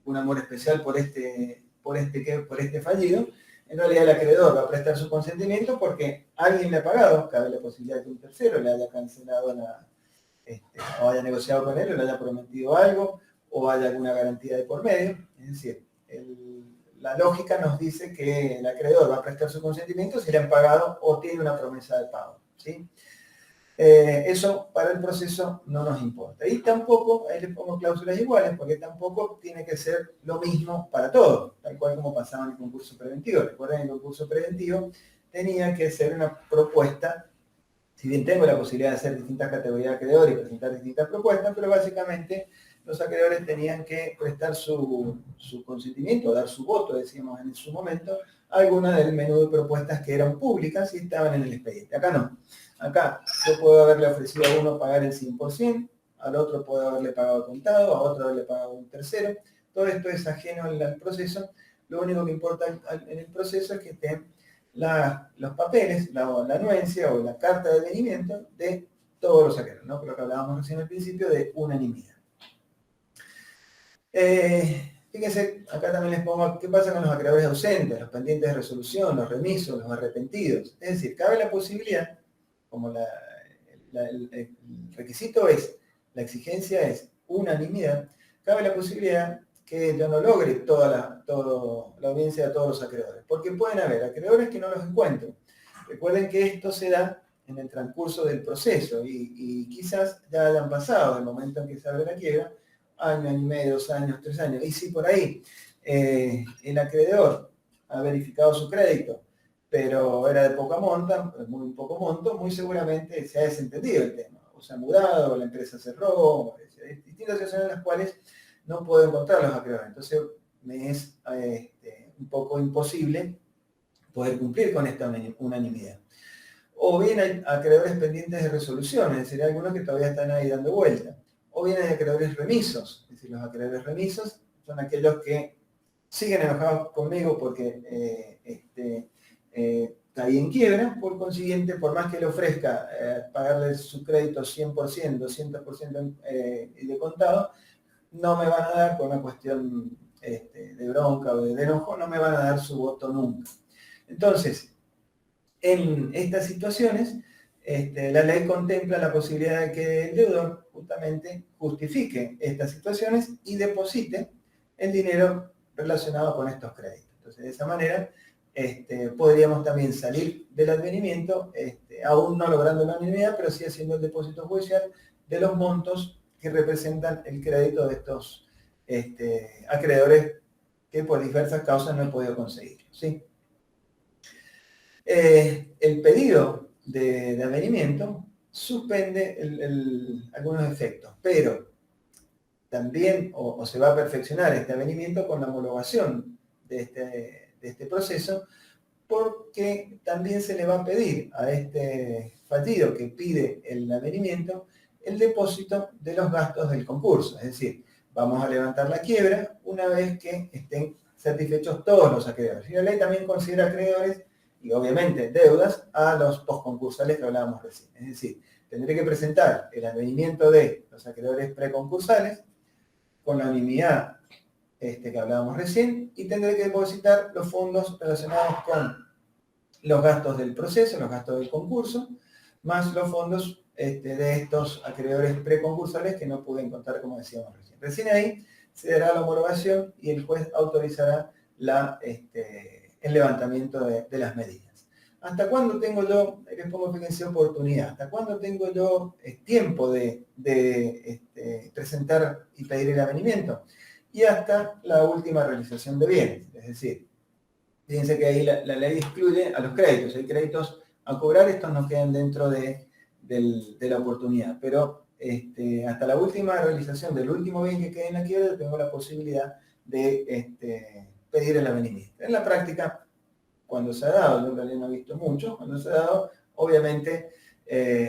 un amor especial por por este fallido, en realidad el acreedor va a prestar su consentimiento porque alguien le ha pagado, cabe la posibilidad de que un tercero le haya cancelado o haya negociado con él, o le haya prometido algo, o haya alguna garantía de por medio. Es decir, la lógica nos dice que el acreedor va a prestar su consentimiento si le han pagado o tiene una promesa de pago, ¿sí? Eso para el proceso no nos importa. Y tampoco, ahí le pongo cláusulas iguales, porque tampoco tiene que ser lo mismo para todos, tal cual como pasaba en el concurso preventivo. Recuerden, el concurso preventivo tenía que ser una propuesta, si bien tengo la posibilidad de hacer distintas categorías de acreedores y presentar distintas propuestas, pero básicamente los acreedores tenían que prestar su consentimiento, dar su voto, decíamos en su momento, a alguna del menú de propuestas que eran públicas y estaban en el expediente. Acá no. Acá yo puedo haberle ofrecido a uno pagar el 100%, al otro puedo haberle pagado contado, a otro haberle pagado un tercero. Todo esto es ajeno al proceso. Lo único que importa en el proceso es que estén los papeles, la anuencia o la carta de venimiento de todos los acreedores, ¿no? Por lo que hablábamos recién al principio de unanimidad. Fíjense, acá también les pongo qué pasa con los acreedores ausentes, los pendientes de resolución, los remisos, los arrepentidos. Es decir, cabe la posibilidad, como el requisito es, la exigencia es unanimidad, cabe la posibilidad que yo no logre toda la audiencia de todos los acreedores, porque pueden haber acreedores que no los encuentro. Recuerden que esto se da en el transcurso del proceso y quizás ya hayan pasado el momento en que se abre la quiebra, año y medio, 2 años, 3 años. Y si por ahí el acreedor ha verificado su crédito, pero era de poca monta, muy poco monto, muy seguramente se ha desentendido el tema. O se ha mudado, o la empresa cerró, hay distintas situaciones en las cuales no puedo encontrar los acreedores. Entonces me es un poco imposible poder cumplir con esta unanimidad. O bien hay acreedores pendientes de resolución, es decir, hay algunos que todavía están ahí dando vuelta. O bien hay acreedores remisos, es decir, los acreedores remisos son aquellos que siguen enojados conmigo porque caí en quiebra, por consiguiente, por más que le ofrezca pagarle su crédito 100%, 200% de contado, no me van a dar, por una cuestión de bronca o de enojo, no me van a dar su voto nunca. Entonces, en estas situaciones, la ley contempla la posibilidad de que el deudor justamente justifique estas situaciones y deposite el dinero relacionado con estos créditos. Entonces, de esa manera, podríamos también salir del advenimiento, aún no logrando la unanimidad, pero sí haciendo el depósito judicial de los montos que representan el crédito de estos acreedores que por diversas causas no he podido conseguir, ¿sí? El pedido de advenimiento suspende algunos efectos, pero también o se va a perfeccionar este advenimiento con la homologación de este proceso, porque también se le va a pedir a este fallido que pide el advenimiento el depósito de los gastos del concurso. Es decir, vamos a levantar la quiebra una vez que estén satisfechos todos los acreedores. Y la ley también considera acreedores y obviamente deudas a los postconcursales que hablábamos recién. Es decir, tendré que presentar el advenimiento de los acreedores preconcursales con la unanimidad que hablábamos recién y tendré que depositar los fondos relacionados con los gastos del proceso, los gastos del concurso, más los fondos de estos acreedores preconcursales que no pude encontrar, como decíamos recién. Recién ahí se dará la homologación y el juez autorizará el levantamiento de las medidas. ¿Hasta cuándo tengo yo, les pongo fíjense, oportunidad? ¿Hasta cuándo tengo yo tiempo de presentar y pedir el avenimiento? Y hasta la última realización de bienes. Es decir, fíjense que ahí la ley excluye a los créditos. Hay créditos a cobrar, estos no quedan dentro de la oportunidad. Pero hasta la última realización del último bien que quede en la quiebra, tengo la posibilidad de pedir el avenimiento. En la práctica, cuando se ha dado, yo en realidad no he visto mucho, cuando se ha dado, obviamente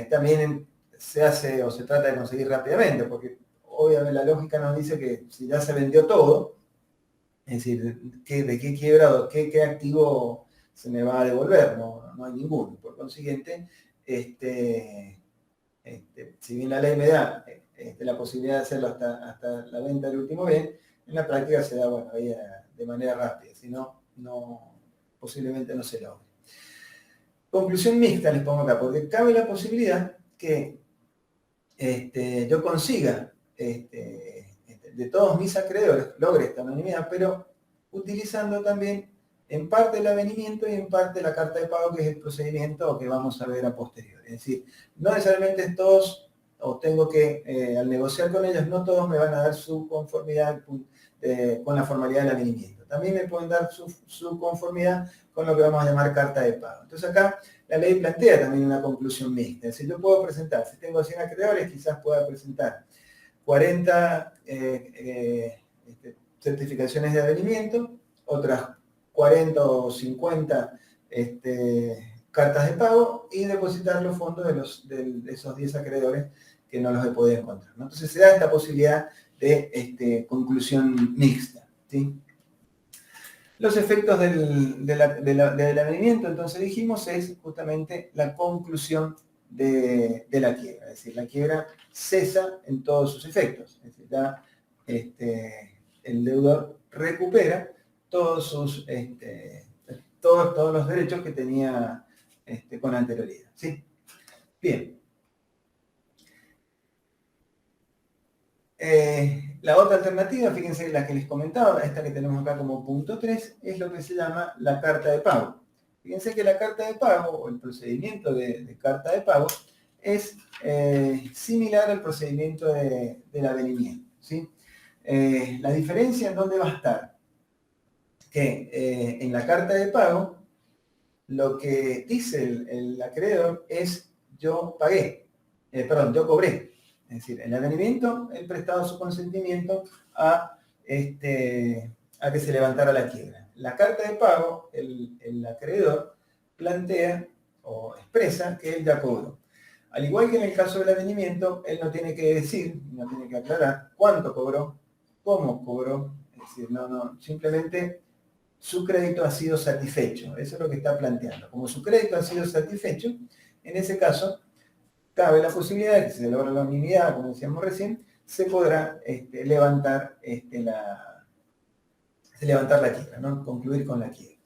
también se hace o se trata de conseguir rápidamente, porque obviamente la lógica nos dice que si ya se vendió todo, es decir, ¿de qué quiebra, qué activo se me va a devolver? No hay ninguno. Por consiguiente, si bien la ley me da la posibilidad de hacerlo hasta la venta del último bien, En la práctica se da, bueno, ahí de manera rápida, si no, posiblemente no se logre. Conclusión mixta les pongo acá, porque cabe la posibilidad que yo consiga de todos mis acreedores, logre esta unanimidad, pero utilizando también en parte el avenimiento y en parte la carta de pago, que es el procedimiento que vamos a ver a posteriori. Es decir, no necesariamente todos, o tengo que, al negociar con ellos, no todos me van a dar su conformidad con la formalidad del avenimiento. También me pueden dar su conformidad con lo que vamos a llamar carta de pago. Entonces acá la ley plantea también una conclusión mixta. Es decir, yo puedo presentar, si tengo 100 acreedores, quizás pueda presentar 40 certificaciones de avenimiento, otras 40 o 50 cartas de pago y depositar los fondos de esos 10 acreedores que no los he podido encontrar, ¿no? Entonces se da esta posibilidad de conclusión mixta, ¿sí? Los efectos del avenimiento, entonces dijimos, es justamente la conclusión de la quiebra. Es decir, la quiebra cesa en todos sus efectos. Es decir, ya el deudor recupera todos todos los derechos que tenía con anterioridad, ¿sí? Bien. La otra alternativa, fíjense la que les comentaba, esta que tenemos acá como punto 3, es lo que se llama la carta de pago. Fíjense que la carta de pago, o el procedimiento de carta de pago, es similar al procedimiento del avenimiento, ¿sí? La diferencia en dónde va a estar, que en la carta de pago, lo que dice el acreedor es yo pagué, yo cobré. Es decir, el avenimiento, él prestaba su consentimiento a que se levantara la quiebra. La carta de pago, el acreedor plantea o expresa que él ya cobró. Al igual que en el caso del avenimiento, él no tiene que decir, no tiene que aclarar cuánto cobró, cómo cobró. Es decir, simplemente su crédito ha sido satisfecho. Eso es lo que está planteando. Como su crédito ha sido satisfecho, en ese caso, cabe la posibilidad de que si se logra la unanimidad, como decíamos recién, se podrá levantar la quiebra, ¿no? Concluir con la quiebra.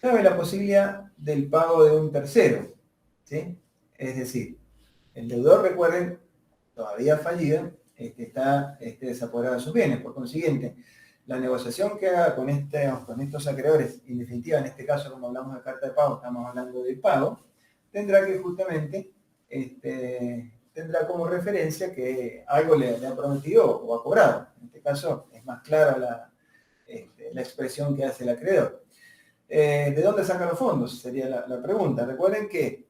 Cabe la posibilidad del pago de un tercero, ¿sí? Es decir, el deudor, recuerden, todavía fallido, está desapoderado de sus bienes. Por consiguiente, la negociación que haga con estos acreedores, en definitiva, en este caso, como hablamos de carta de pago, estamos hablando del pago, tendrá que justamente tendrá como referencia que algo le ha prometido o ha cobrado. En este caso es más clara la expresión que hace el acreedor. ¿De dónde saca los fondos? Sería la pregunta. Recuerden que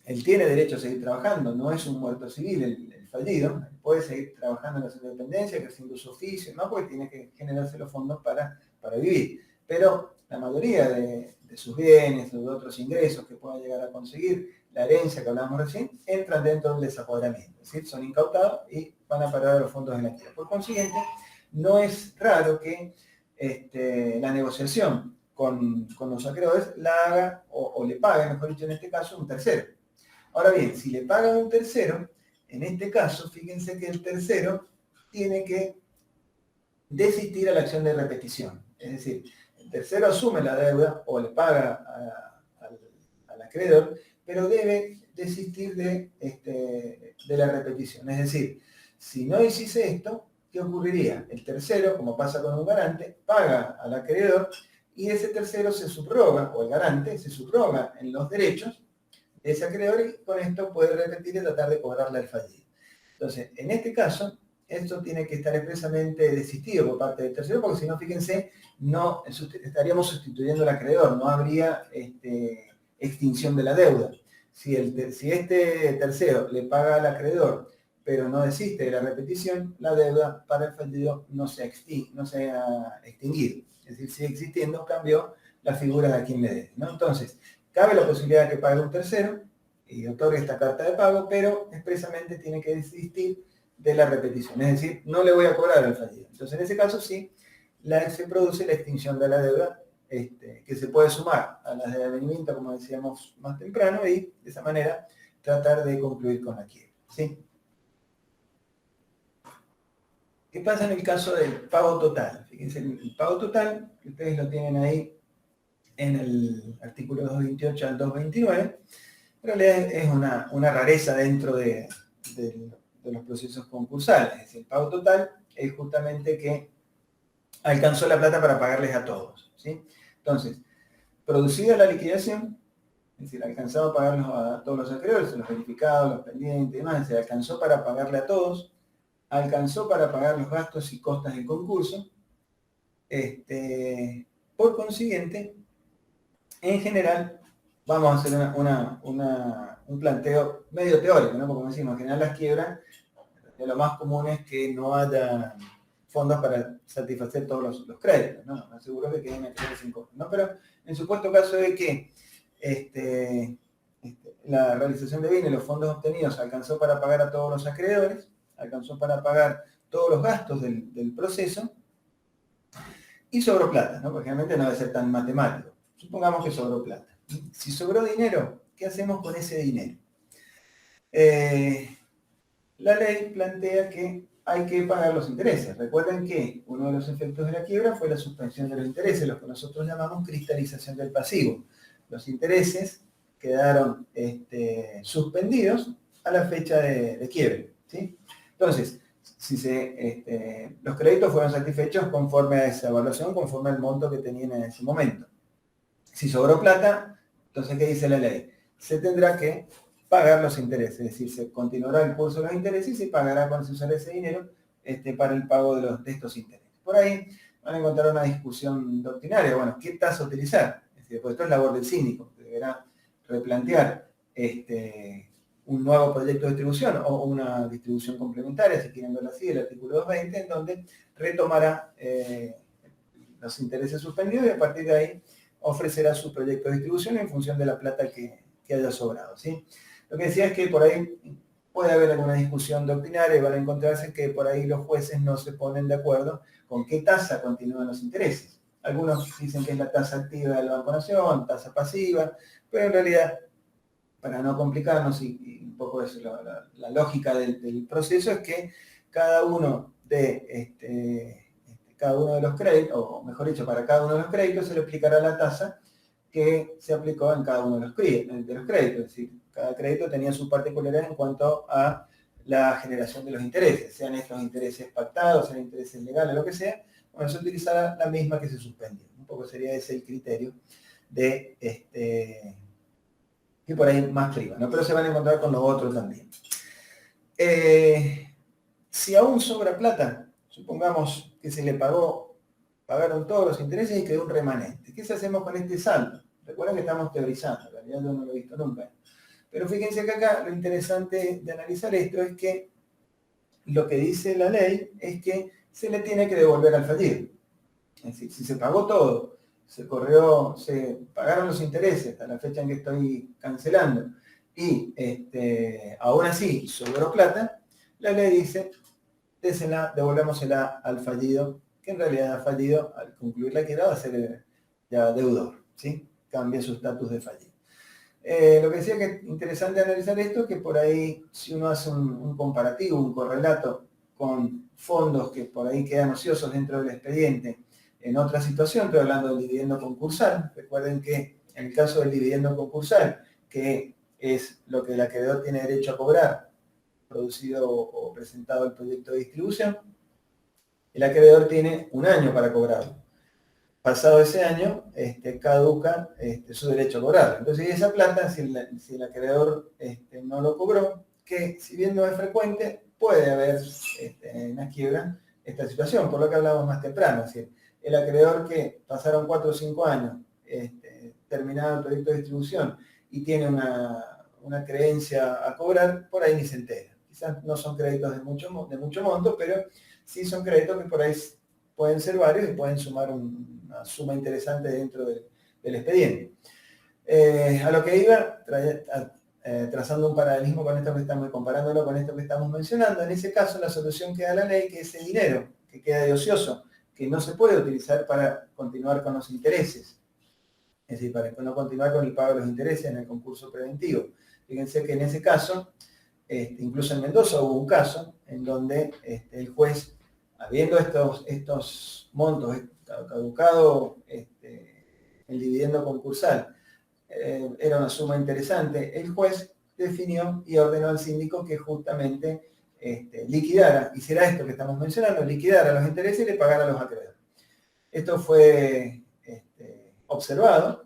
él tiene derecho a seguir trabajando, no es un muerto civil el fallido, puede seguir trabajando en la independencia, ejerciendo su oficio, ¿no? Porque tiene que generarse los fondos para vivir. Pero la mayoría de sus bienes o de otros ingresos que pueda llegar a conseguir, la herencia que hablábamos recién, entran dentro del desapoderamiento, es decir, son incautados y van a parar a los fondos de la quiebra. Por consiguiente, no es raro que la negociación con los acreedores la haga o le pague, mejor dicho en este caso, un tercero. Ahora bien, si le pagan a un tercero, en este caso, fíjense que el tercero tiene que desistir a la acción de repetición. Es decir, el tercero asume la deuda o le paga al acreedor, pero debe desistir de la repetición. Es decir, si no hiciese esto, ¿qué ocurriría? El tercero, como pasa con un garante, paga al acreedor y ese tercero se subroga, o el garante se subroga en los derechos de ese acreedor y con esto puede repetir y tratar de cobrarle al fallido. Entonces, en este caso, esto tiene que estar expresamente desistido por parte del tercero, porque si no, fíjense, no estaríamos sustituyendo al acreedor, no habría extinción de la deuda. Si este tercero le paga al acreedor, pero no desiste de la repetición, la deuda para el fallido no se ha extinguido. Es decir, sigue existiendo, cambió la figura de a quien le debe, ¿no? Entonces, cabe la posibilidad de que pague un tercero y otorgue esta carta de pago, pero expresamente tiene que desistir de la repetición. Es decir, no le voy a cobrar al fallido. Entonces, en ese caso sí, se produce la extinción de la deuda, que se puede sumar a las de avenimiento, como decíamos más temprano, y de esa manera tratar de concluir con la quiebra, ¿sí? ¿Qué pasa en el caso del pago total? Fíjense, el pago total, que ustedes lo tienen ahí en el artículo 228 al 229, en realidad es una rareza dentro de los procesos concursales. Es decir, el pago total es justamente que alcanzó la plata para pagarles a todos, ¿sí? Entonces, producida la liquidación, es decir, alcanzado a pagarlos a todos los acreedores, los verificados, los pendientes y demás, se alcanzó para pagarle a todos, alcanzó para pagar los gastos y costas del concurso. Por consiguiente, en general, vamos a hacer un planteo medio teórico, ¿no? Porque como decimos, en general las quiebras, lo más común es que no haya fondos para satisfacer todos los créditos, ¿no? Aseguro que queden acreedores sin costos, ¿no? Pero en supuesto caso de que la realización de bienes, los fondos obtenidos, alcanzó para pagar a todos los acreedores, alcanzó para pagar todos los gastos del proceso, y sobró plata, ¿no? Porque realmente no debe ser tan matemático. Supongamos que sobró plata. Si sobró dinero, ¿qué hacemos con ese dinero? La ley plantea que hay que pagar los intereses. Recuerden que uno de los efectos de la quiebra fue la suspensión de los intereses, lo que nosotros llamamos cristalización del pasivo. Los intereses quedaron suspendidos a la fecha de quiebre, ¿sí? Entonces, si los créditos fueron satisfechos conforme a esa evaluación, conforme al monto que tenían en ese momento. Si sobró plata, entonces, ¿qué dice la ley? Se tendrá que pagar los intereses, es decir, se continuará el curso de los intereses y se pagará cuando se usará ese dinero para el pago de estos intereses. Por ahí van a encontrar una discusión doctrinaria, bueno, ¿qué tasa utilizar? Es decir, pues esto es labor del síndico, que deberá replantear un nuevo proyecto de distribución o una distribución complementaria, si quieren verlo así, el artículo 220, en donde retomará los intereses suspendidos y a partir de ahí ofrecerá su proyecto de distribución en función de la plata que haya sobrado, ¿sí? Lo que decía es que por ahí puede haber alguna discusión doctrinaria y van a encontrarse que por ahí los jueces no se ponen de acuerdo con qué tasa continúan los intereses. Algunos dicen que es la tasa activa del Banco Nación, tasa pasiva, pero en realidad, para no complicarnos y un poco eso, la lógica del proceso es que cada uno de los créditos, o mejor dicho, para cada uno de los créditos se le aplicará la tasa que se aplicó en cada uno de los créditos. Es decir, cada crédito tenía su particularidad en cuanto a la generación de los intereses, sean estos intereses pactados, sean intereses legales, lo que sea, bueno, se utilizará la misma que se suspendió. Un poco sería ese el criterio de que por ahí más priva, ¿no? Pero se van a encontrar con los otros también. Si aún sobra plata, supongamos que se le pagaron todos los intereses y quedó un remanente. ¿Qué hacemos con este saldo? Recuerden que estamos teorizando, en realidad yo no lo he visto nunca. Pero fíjense que acá lo interesante de analizar esto es que lo que dice la ley es que se le tiene que devolver al fallido. Es decir, si se pagó todo, se pagaron los intereses hasta la fecha en que estoy cancelando y aún así sobró plata, la ley dice, devolvémosela al fallido, que en realidad ha fallido al concluir la quiebra va a ser ya deudor, ¿sí? Cambia su estatus de fallido. Lo que decía que es interesante analizar esto, que por ahí si uno hace un comparativo, un correlato con fondos que por ahí quedan ociosos dentro del expediente, en otra situación, estoy hablando del dividendo concursal, recuerden que en el caso del dividendo concursal, que es lo que el acreedor tiene derecho a cobrar, producido o presentado el proyecto de distribución, el acreedor tiene un año para cobrarlo. Pasado ese año, caduca su derecho a cobrarlo. Entonces, esa plata, si el acreedor no lo cobró, que si bien no es frecuente, puede haber en la quiebra esta situación, por lo que hablamos más temprano. Es decir, el acreedor que pasaron 4 o 5 años terminado el proyecto de distribución y tiene una creencia a cobrar, por ahí ni se entera. Quizás no son créditos de mucho monto, pero sí son créditos que por ahí pueden ser varios y pueden sumar una suma interesante dentro del expediente. A lo que iba, trazando un paralelismo con esto que estamos, comparándolo con esto que estamos mencionando, en ese caso la solución que da la ley, que ese dinero que queda de ocioso, que no se puede utilizar para continuar con los intereses, es decir, para no continuar con el pago de los intereses en el concurso preventivo. Fíjense que en ese caso, incluso en Mendoza hubo un caso en donde el juez habiendo estos montos caducado el dividendo concursal, era una suma interesante, el juez definió y ordenó al síndico que justamente liquidara, hiciera esto que estamos mencionando, liquidara los intereses y le pagara a los acreedores. Esto fue observado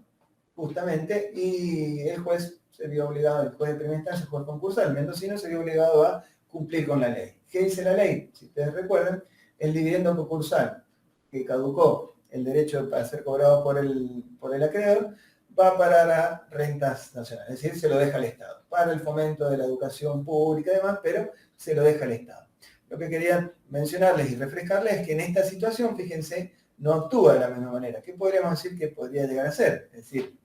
justamente y el juez se vio obligado, el juez de primera instancia, el juez concursal, el mendocino, se vio obligado a cumplir con la ley. ¿Qué dice la ley? Si ustedes recuerdan, el dividendo concursal que caducó el derecho para ser cobrado por el acreedor va a parar a rentas nacionales, es decir, se lo deja al Estado, para el fomento de la educación pública y demás, pero se lo deja al Estado. Lo que quería mencionarles y refrescarles es que en esta situación, fíjense, no actúa de la misma manera. ¿Qué podríamos decir que podría llegar a ser? Es decir,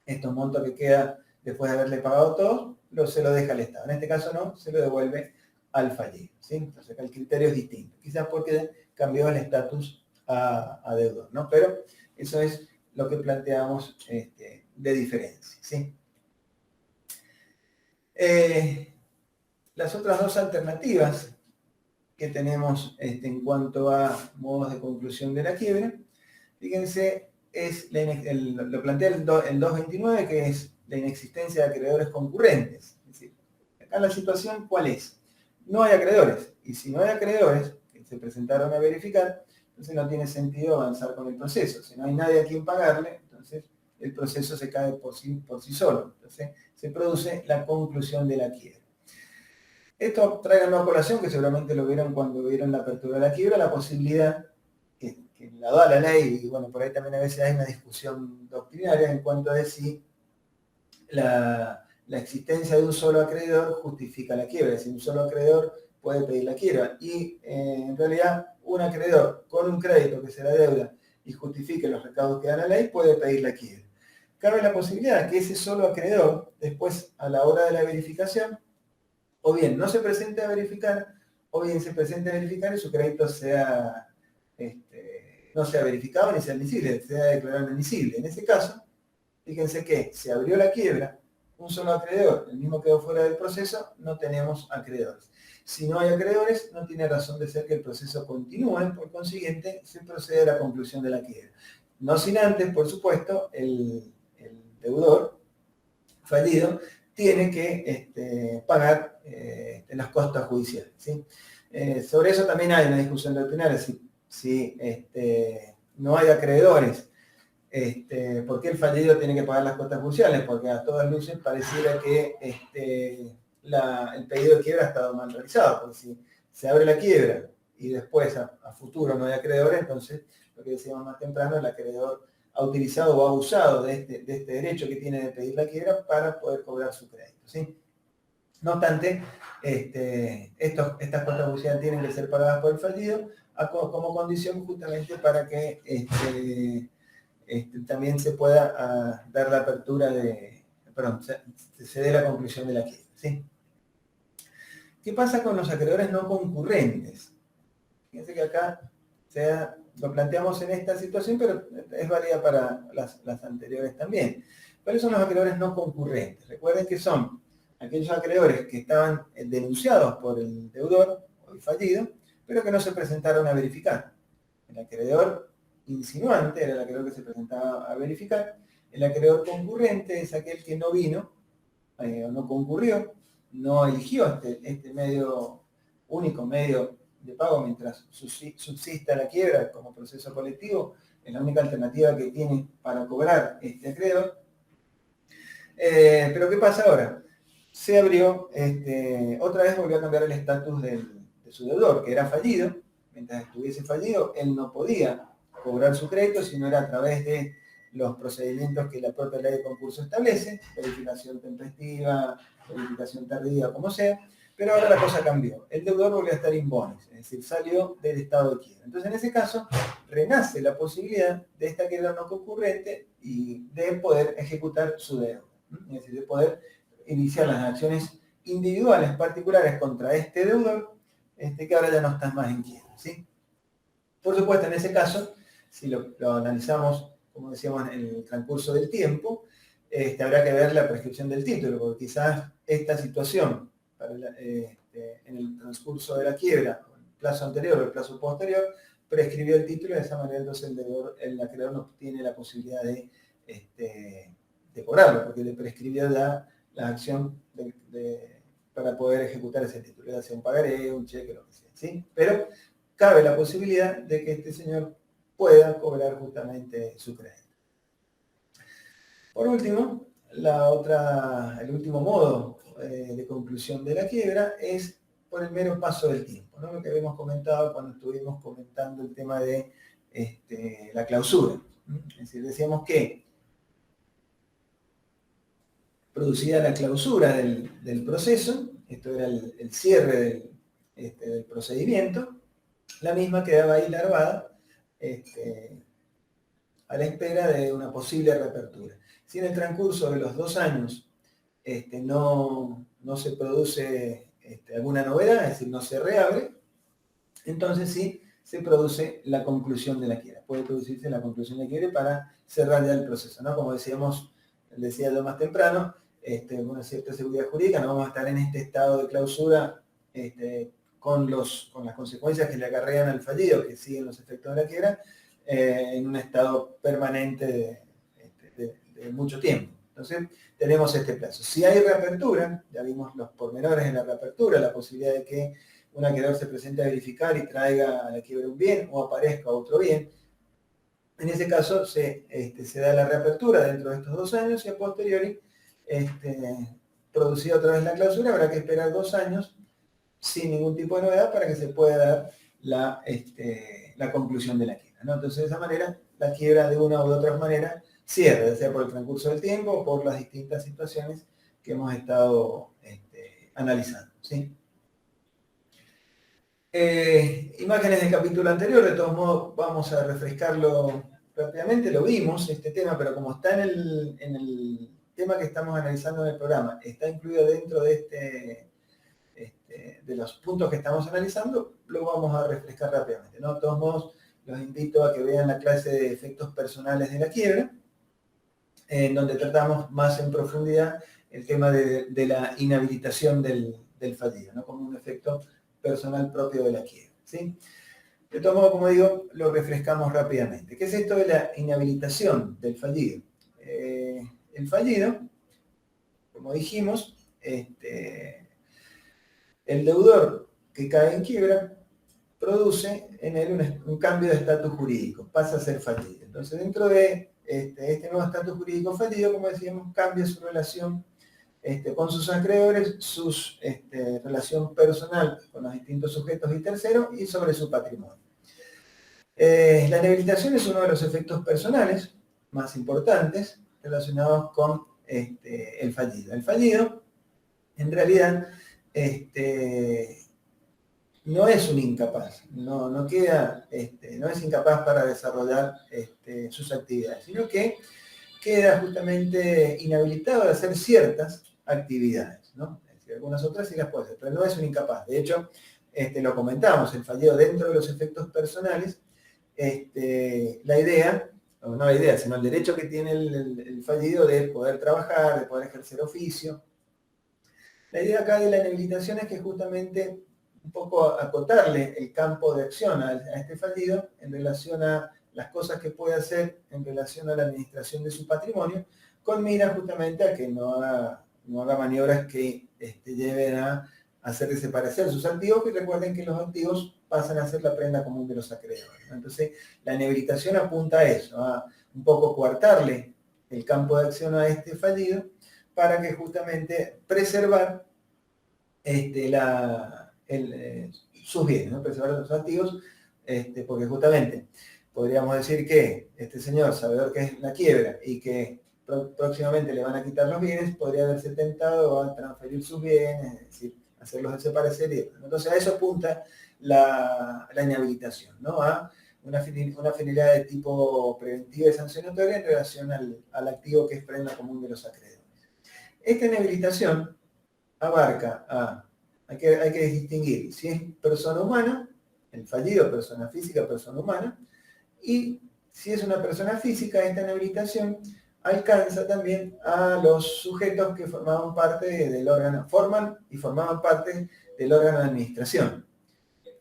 estos montos que queda después de haberle pagado todos, se lo deja al Estado. En este caso no, se lo devuelve al fallido. ¿Sí? Entonces acá el criterio es distinto. Quizás porque cambió el estatus a deudor, ¿no? Pero eso es lo que planteamos de diferencia. ¿Sí? Las otras dos alternativas que tenemos en cuanto a modos de conclusión de la quiebra, fíjense, lo plantea el 229, que es la inexistencia de acreedores concurrentes. Es decir, acá la situación, ¿cuál es? No hay acreedores, y si no hay acreedores que se presentaron a verificar, entonces no tiene sentido avanzar con el proceso. Si no hay nadie a quien pagarle, entonces el proceso se cae por sí solo. Entonces se produce la conclusión de la quiebra. Esto trae a colación, que seguramente lo vieron cuando vieron la apertura de la quiebra, la posibilidad que la da la ley, y bueno, por ahí también a veces hay una discusión doctrinaria en cuanto a si la existencia de un solo acreedor justifica la quiebra, es decir, un solo acreedor puede pedir la quiebra, y en realidad un acreedor con un crédito que se la deuda y justifique los recaudos que da la ley puede pedir la quiebra. Cabe la posibilidad que ese solo acreedor, después a la hora de la verificación, o bien no se presente a verificar, o bien se presente a verificar y su crédito no sea verificado ni sea admisible, sea declarado admisible. En ese caso, fíjense que se abrió la quiebra, un solo acreedor, el mismo quedó fuera del proceso, no tenemos acreedores. Si no hay acreedores, no tiene razón de ser que el proceso continúe, por consiguiente, se procede a la conclusión de la quiebra. No sin antes, por supuesto, el deudor fallido tiene que pagar las costas judiciales. ¿Sí? Sobre eso también hay una discusión doctrinaria, si no hay acreedores, ¿por qué el fallido tiene que pagar las costas judiciales? Porque a todas luces pareciera que el pedido de quiebra ha estado mal realizado, porque si se abre la quiebra y después a futuro no hay acreedores, entonces lo que decíamos más temprano, el acreedor ha utilizado o ha abusado de este derecho que tiene de pedir la quiebra para poder cobrar su crédito. ¿Sí? No obstante, estas costas judiciales tienen que ser pagadas por el fallido como condición justamente para que también se pueda dar la apertura se dé la conclusión de la quiebra. ¿Sí? ¿Qué pasa con los acreedores no concurrentes? Fíjense que acá lo planteamos en esta situación, pero es válida para las anteriores también. ¿Cuáles son los acreedores no concurrentes? Recuerden que son aquellos acreedores que estaban denunciados por el deudor o el fallido, pero que no se presentaron a verificar. El acreedor insinuante era el acreedor que se presentaba a verificar. El acreedor concurrente es aquel que no vino o no concurrió, no eligió este único medio de pago mientras subsista la quiebra como proceso colectivo, es la única alternativa que tiene para cobrar este acreedor. Pero ¿qué pasa ahora? Se abrió, otra vez volvió a cambiar el estatus de su deudor, que era fallido. Mientras estuviese fallido, él no podía cobrar su crédito, sino era a través de los procedimientos que la propia ley de concurso establece, verificación tempestiva, verificación tardía, como sea, pero ahora la cosa cambió. El deudor volvió a estar in bonis, es decir, salió del estado de quiebra. Entonces, en ese caso, renace la posibilidad de esta quiebra no concurrente y de poder ejecutar su deuda, es decir, de poder iniciar las acciones individuales particulares contra este deudor, que ahora ya no está más en quiebra. ¿Sí? Por supuesto, en ese caso, si lo analizamos, como decíamos, en el transcurso del tiempo, habrá que ver la prescripción del título, porque quizás esta situación en el transcurso de la quiebra, plazo anterior o el plazo posterior, prescribió el título, y de esa manera entonces el acreedor no tiene la posibilidad de cobrarlo, porque le prescribió ya la acción para poder ejecutar ese título, ya sea un pagaré, un cheque, lo que sea, ¿sí? Pero cabe la posibilidad de que este señor pueda cobrar justamente su crédito. Por último, el último modo de conclusión de la quiebra es por el mero paso del tiempo, ¿no? Lo que habíamos comentado cuando estuvimos comentando el tema de la clausura. Es decir, decíamos que producida la clausura del proceso, esto era el cierre del procedimiento, la misma quedaba ahí larvada a la espera de una posible reapertura. Si en el transcurso de los 2 años no se produce alguna novedad, es decir, no se reabre, entonces sí se produce la conclusión de la quiebra. Puede producirse la conclusión de la quiebra para cerrar ya el proceso, ¿no? Como decía yo más temprano, con una cierta seguridad jurídica, no vamos a estar en este estado de clausura con las consecuencias que le acarrean al fallido, que siguen los efectos de la quiebra, en un estado permanente de mucho tiempo. Entonces, tenemos este plazo. Si hay reapertura, ya vimos los pormenores de la reapertura, la posibilidad de que un acreedor se presente a verificar y traiga a la quiebra un bien o aparezca otro bien. En ese caso, se da la reapertura dentro de estos 2 años y a posteriori, producida otra vez la clausura, habrá que esperar 2 años sin ningún tipo de novedad para que se pueda dar la conclusión de la quiebra, ¿no? Entonces, de esa manera, la quiebra de una u otra manera cierra, ya sea por el transcurso del tiempo o por las distintas situaciones que hemos estado analizando, ¿sí? Imágenes del capítulo anterior, de todos modos vamos a refrescarlo rápidamente, lo vimos este tema, pero como está en el tema que estamos analizando en el programa, está incluido dentro de de los puntos que estamos analizando, lo vamos a refrescar rápidamente, ¿no? De todos modos, los invito a que vean la clase de efectos personales de la quiebra, en donde tratamos más en profundidad el tema de la inhabilitación del fallido, ¿no? Como un efecto personal propio de la quiebra, ¿sí? De todo modo, como digo, lo refrescamos rápidamente. ¿Qué es esto de la inhabilitación del fallido? El fallido, como dijimos, el deudor que cae en quiebra produce en él un cambio de estatus jurídico, pasa a ser fallido. Entonces, dentro de este nuevo estatus jurídico fallido, como decíamos, cambia su relación con sus acreedores, su relación personal con los distintos sujetos y terceros y sobre su patrimonio. La inhabilitación es uno de los efectos personales más importantes relacionados con el fallido. El fallido, en realidad, no es un incapaz, no es incapaz para desarrollar sus actividades, sino que queda justamente inhabilitado de hacer ciertas actividades, ¿no? Es decir, algunas otras sí las puede hacer, pero no es un incapaz. De hecho, lo comentamos, el fallido dentro de los efectos personales, la idea, o no la idea, sino el derecho que tiene el fallido de poder trabajar, de poder ejercer oficio. La idea acá de la inhabilitación es que justamente un poco acotarle el campo de acción a este fallido en relación a las cosas que puede hacer en relación a la administración de su patrimonio, con mira justamente a que no haga maniobras que lleven a hacer desaparecer sus activos, que recuerden que los activos pasan a ser la prenda común de los acreedores, ¿no? Entonces, la inhabilitación apunta a eso, a un poco coartarle el campo de acción a este fallido, para que justamente preservar sus bienes, ¿no? Preservar los activos, porque justamente podríamos decir que este señor, sabedor que es la quiebra y que próximamente le van a quitar los bienes, podría haberse tentado a transferir sus bienes, es decir, hacerlos desaparecer. Entonces a eso apunta la inhabilitación, ¿no? A una finalidad de tipo preventiva y sancionatoria en relación al activo que es prenda común de los acreedores. Esta inhabilitación abarca hay que distinguir si es persona humana, el fallido, persona física, persona humana, y si es una persona física, esta inhabilitación alcanza también a los sujetos que formaban y formaban parte del órgano de administración.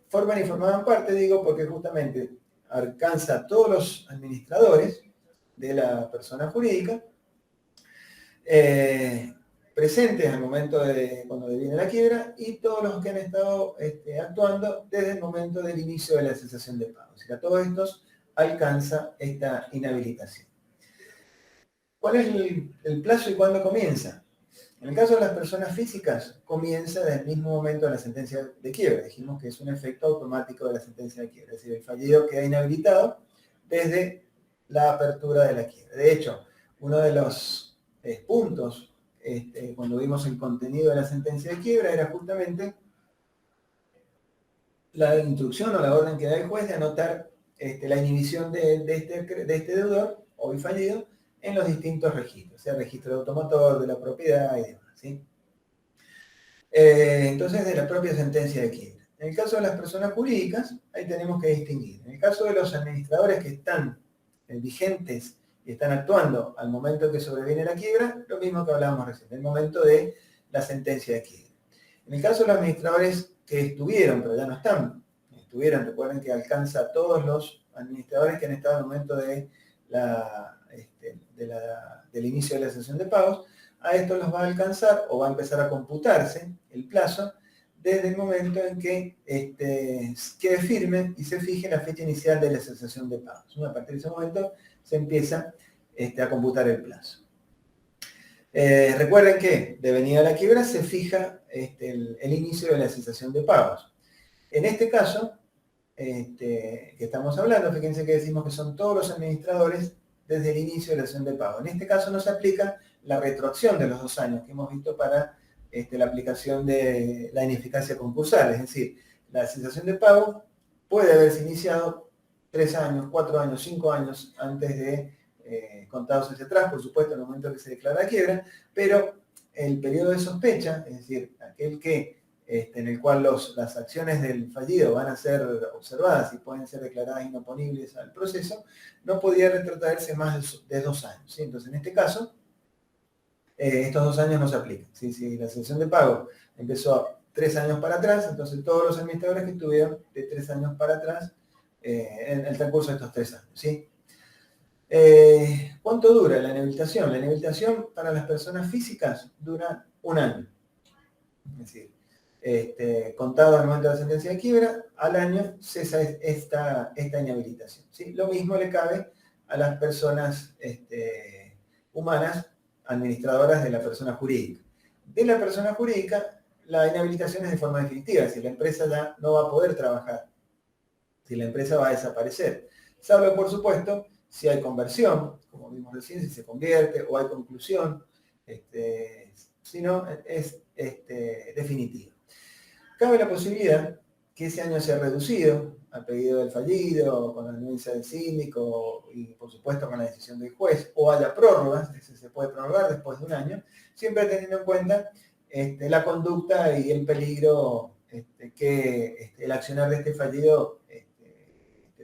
forman y formaban parte, digo, porque justamente alcanza a todos los administradores de la persona jurídica, presentes al momento de cuando viene la quiebra, y todos los que han estado actuando desde el momento del inicio de la cesación de pagos. Y a todos estos alcanza esta inhabilitación. ¿Cuál es el plazo y cuándo comienza? En el caso de las personas físicas, comienza desde el mismo momento de la sentencia de quiebra. Dijimos que es un efecto automático de la sentencia de quiebra. Es decir, el fallido queda inhabilitado desde la apertura de la quiebra. De hecho, uno de los puntos, cuando vimos el contenido de la sentencia de quiebra, era justamente la instrucción o la orden que da el juez de anotar la inhibición de este deudor, hoy fallido, en los distintos registros, sea el registro de automotor, de la propiedad y demás, ¿sí? Entonces, de la propia sentencia de quiebra. En el caso de las personas jurídicas, ahí tenemos que distinguir. En el caso de los administradores que están vigentes y están actuando al momento que sobreviene la quiebra, lo mismo que hablábamos recién, el momento de la sentencia de quiebra. En el caso de los administradores que estuvieron, pero ya no están, recuerden que alcanza a todos los administradores que han estado al momento del inicio de la sesión de pagos, a estos los va a alcanzar o va a empezar a computarse el plazo desde el momento en que quede firme y se fije la fecha inicial de la cesación de pagos. A partir de ese momento se empieza a computar el plazo. Recuerden que de venida a la quiebra se fija el inicio de la cesación de pagos. En este caso, que estamos hablando, fíjense que decimos que son todos los administradores desde el inicio de la sesión de pago. En este caso no se aplica la retroacción de los 2 años que hemos visto para la aplicación de la ineficacia concursal. Es decir, la cesación de pago puede haberse iniciado 3 años, 4 años, 5 años antes de contados hacia atrás, por supuesto, en el momento que se declara la quiebra, pero el periodo de sospecha, es decir, aquel que en el cual las acciones del fallido van a ser observadas y pueden ser declaradas inoponibles al proceso, no podía retrotraerse más de 2 años. ¿Sí? Entonces, en este caso, estos 2 años no se aplican. ¿Sí? Si la sesión de pago empezó 3 años para atrás, entonces todos los administradores que estuvieron de 3 años para atrás en el transcurso de estos 3 años. ¿Sí? ¿Cuánto dura la inhabilitación? La inhabilitación para las personas físicas dura 1 año. Es decir, contado al momento de la sentencia de quiebra, al año cesa esta inhabilitación. ¿Sí? Lo mismo le cabe a las personas humanas administradoras de la persona jurídica. De la persona jurídica, la inhabilitación es de forma definitiva, es decir, la empresa ya no va a poder trabajar, si la empresa va a desaparecer. Salvo, por supuesto, si hay conversión, como vimos recién, si se convierte o hay conclusión, si no, es definitivo. Cabe la posibilidad que ese año sea reducido a pedido del fallido, con la anuencia del síndico y por supuesto con la decisión del juez, o haya prórrogas, se puede prorrogar después de 1 año, siempre teniendo en cuenta la conducta y el peligro que el accionar de este fallido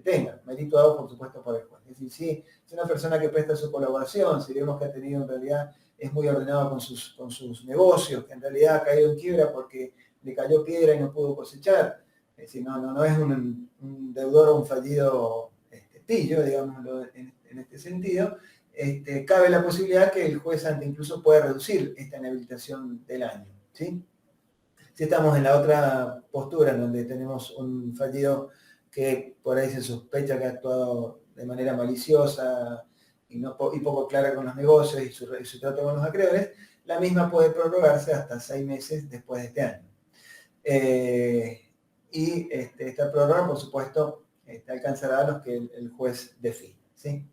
tenga, merituado por supuesto por el juez. Es decir, si es una persona que presta su colaboración, si vemos que ha tenido en realidad, es muy ordenado con sus negocios, que en realidad ha caído en quiebra porque le cayó piedra y no pudo cosechar, es decir, no es un deudor o un fallido pillo, digámoslo en este sentido, cabe la posibilidad que el juez ante incluso pueda reducir esta inhabilitación del año. ¿Sí? Si estamos en la otra postura, en donde tenemos un fallido que por ahí se sospecha que ha actuado de manera maliciosa y poco clara con los negocios y su trato con los acreedores, la misma puede prorrogarse hasta 6 meses después de este año. Y esta prórroga, por supuesto, alcanzará a los que el juez define. ¿Sí?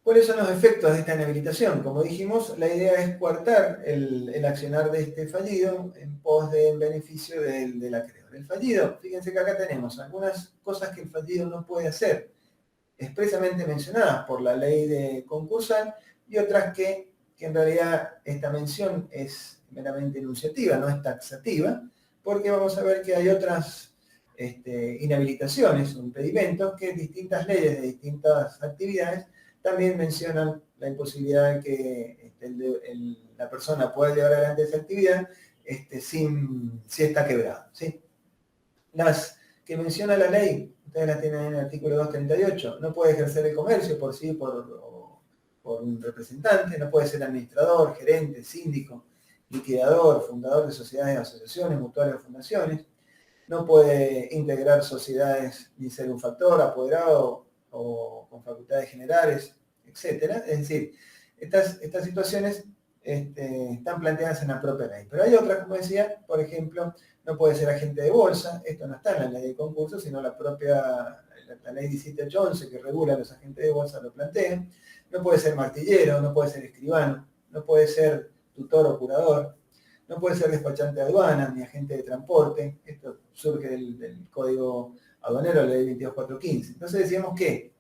¿Cuáles son los efectos de esta inhabilitación? Como dijimos, la idea es coartar el accionar de este fallido en pos del beneficio del acreedor. El fallido, fíjense que acá tenemos algunas cosas que el fallido no puede hacer, expresamente mencionadas por la ley de concursal, y otras que en realidad esta mención es meramente enunciativa, no es taxativa, porque vamos a ver que hay otras inhabilitaciones o impedimentos que distintas leyes de distintas actividades también mencionan la imposibilidad de que la persona pueda llevar adelante esa actividad si está quebrado. ¿Sí? Las que menciona la ley, ustedes las tienen en el artículo 238, no puede ejercer el comercio por sí, por un representante, no puede ser administrador, gerente, síndico, liquidador, fundador de sociedades, asociaciones, mutuales o fundaciones, no puede integrar sociedades ni ser un factor, apoderado o con facultades generales, etc. Es decir, estas situaciones están planteadas en la propia ley. Pero hay otras, como decía, por ejemplo, no puede ser agente de bolsa, esto no está en la ley de concursos, sino la ley 1811 que regula a los agentes de bolsa lo plantea. No puede ser martillero, no puede ser escribano, no puede ser tutor o curador, no puede ser despachante de aduana ni agente de transporte. Esto surge del Código Aduanero, la ley 22415. Entonces decíamos que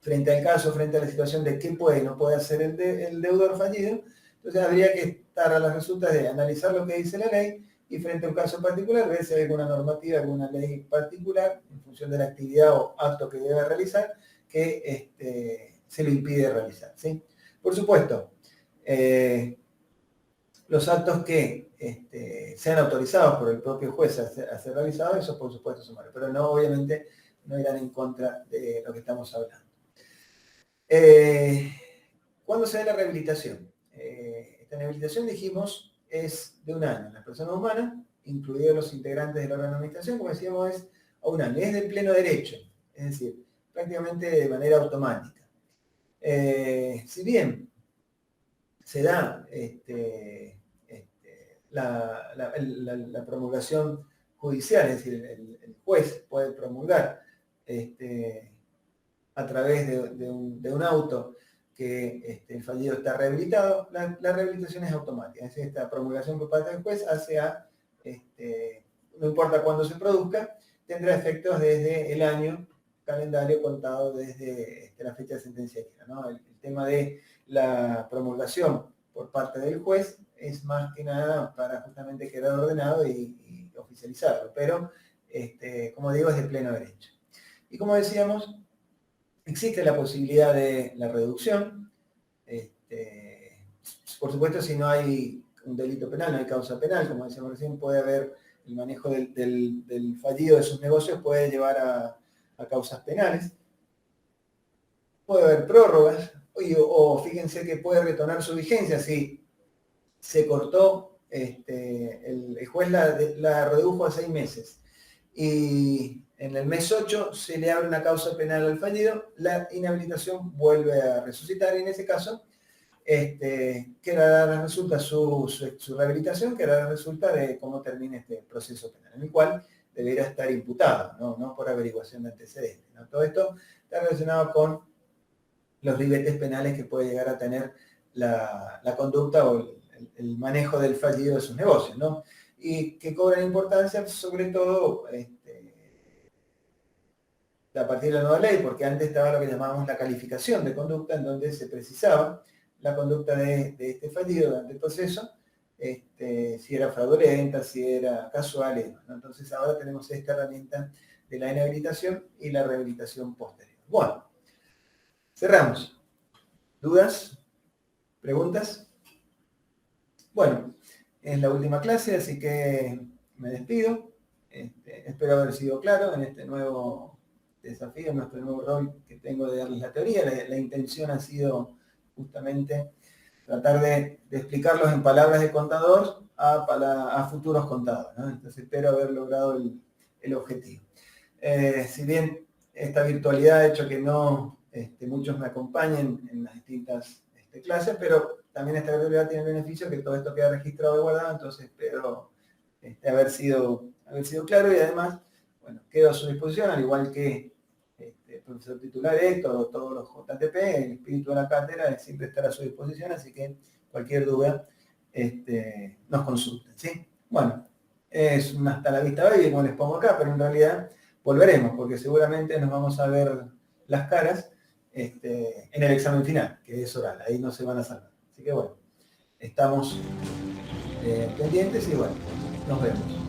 frente al caso, frente a la situación de qué puede y no puede hacer el deudor fallido, entonces habría que estar a las resultas de analizar lo que dice la ley y frente a un caso particular ver si hay alguna normativa, alguna ley particular en función de la actividad o acto que debe realizar que se lo impide realizar, ¿sí? Por supuesto, los actos que sean autorizados por el propio juez a ser realizados, esos por supuesto son malos, pero no, obviamente no irán en contra de lo que estamos hablando. ¿Cuándo se da la rehabilitación? Esta rehabilitación, dijimos, es de 1 año. Las personas humanas, incluidos los integrantes del órgano de administración, como decíamos, es a 1 año. Es de pleno derecho, es decir, prácticamente de manera automática. Si bien se da la promulgación judicial, es decir, el juez puede promulgar a través de un auto que el fallido está rehabilitado, la rehabilitación es automática. Es decir, esta promulgación por parte del juez hace no importa cuándo se produzca, tendrá efectos desde el año calendario contado desde la fecha de sentencia, ¿no? El tema de la promulgación por parte del juez es más que nada para justamente quedar ordenado y oficializarlo, pero como digo, es de pleno derecho. Y como decíamos, existe la posibilidad de la reducción, por supuesto si no hay un delito penal, no hay causa penal, como decíamos recién, puede haber el manejo del fallido de sus negocios, puede llevar a causas penales, puede haber prórrogas, o fíjense que puede retornar su vigencia si se cortó, el juez la redujo a 6 meses y en el mes 8 se le abre una causa penal al fallido, la inhabilitación vuelve a resucitar y en ese caso quedará resulta su rehabilitación, quedará resulta de cómo termina este proceso penal, en el cual deberá estar imputado, no por averiguación de antecedentes, ¿no? Todo esto está relacionado con los ribetes penales que puede llegar a tener la conducta o el manejo del fallido de sus negocios, ¿no? Y que cobran importancia sobre todo a partir de la nueva ley, porque antes estaba lo que llamábamos la calificación de conducta, en donde se precisaba la conducta de este fallido durante el proceso, si era fraudulenta, si era casual y demás, ¿no? Entonces ahora tenemos esta herramienta de la inhabilitación y la rehabilitación posterior. Bueno, cerramos. ¿Dudas? ¿Preguntas? Bueno, es la última clase, así que me despido. Espero haber sido claro en este nuevo desafío, en nuestro nuevo rol que tengo de darles la teoría. La intención ha sido justamente tratar de explicarlos en palabras de contador a futuros contadores, ¿no? Entonces espero haber logrado el objetivo. Si bien esta virtualidad ha hecho que no muchos me acompañen en las distintas clases, pero también esta virtualidad tiene el beneficio que todo esto queda registrado y guardado, entonces espero haber sido claro y además, bueno, quedo a su disposición, al igual que el profesor titular Héctor o todos los JTP, el espíritu de la cátedra es siempre estar a su disposición, así que cualquier duda nos consulten, ¿sí? Bueno, es un hasta la vista baby, como les pongo acá, pero en realidad volveremos, porque seguramente nos vamos a ver las caras en el examen final, que es oral, ahí no se van a salvar. Así que bueno, estamos pendientes y bueno, nos vemos.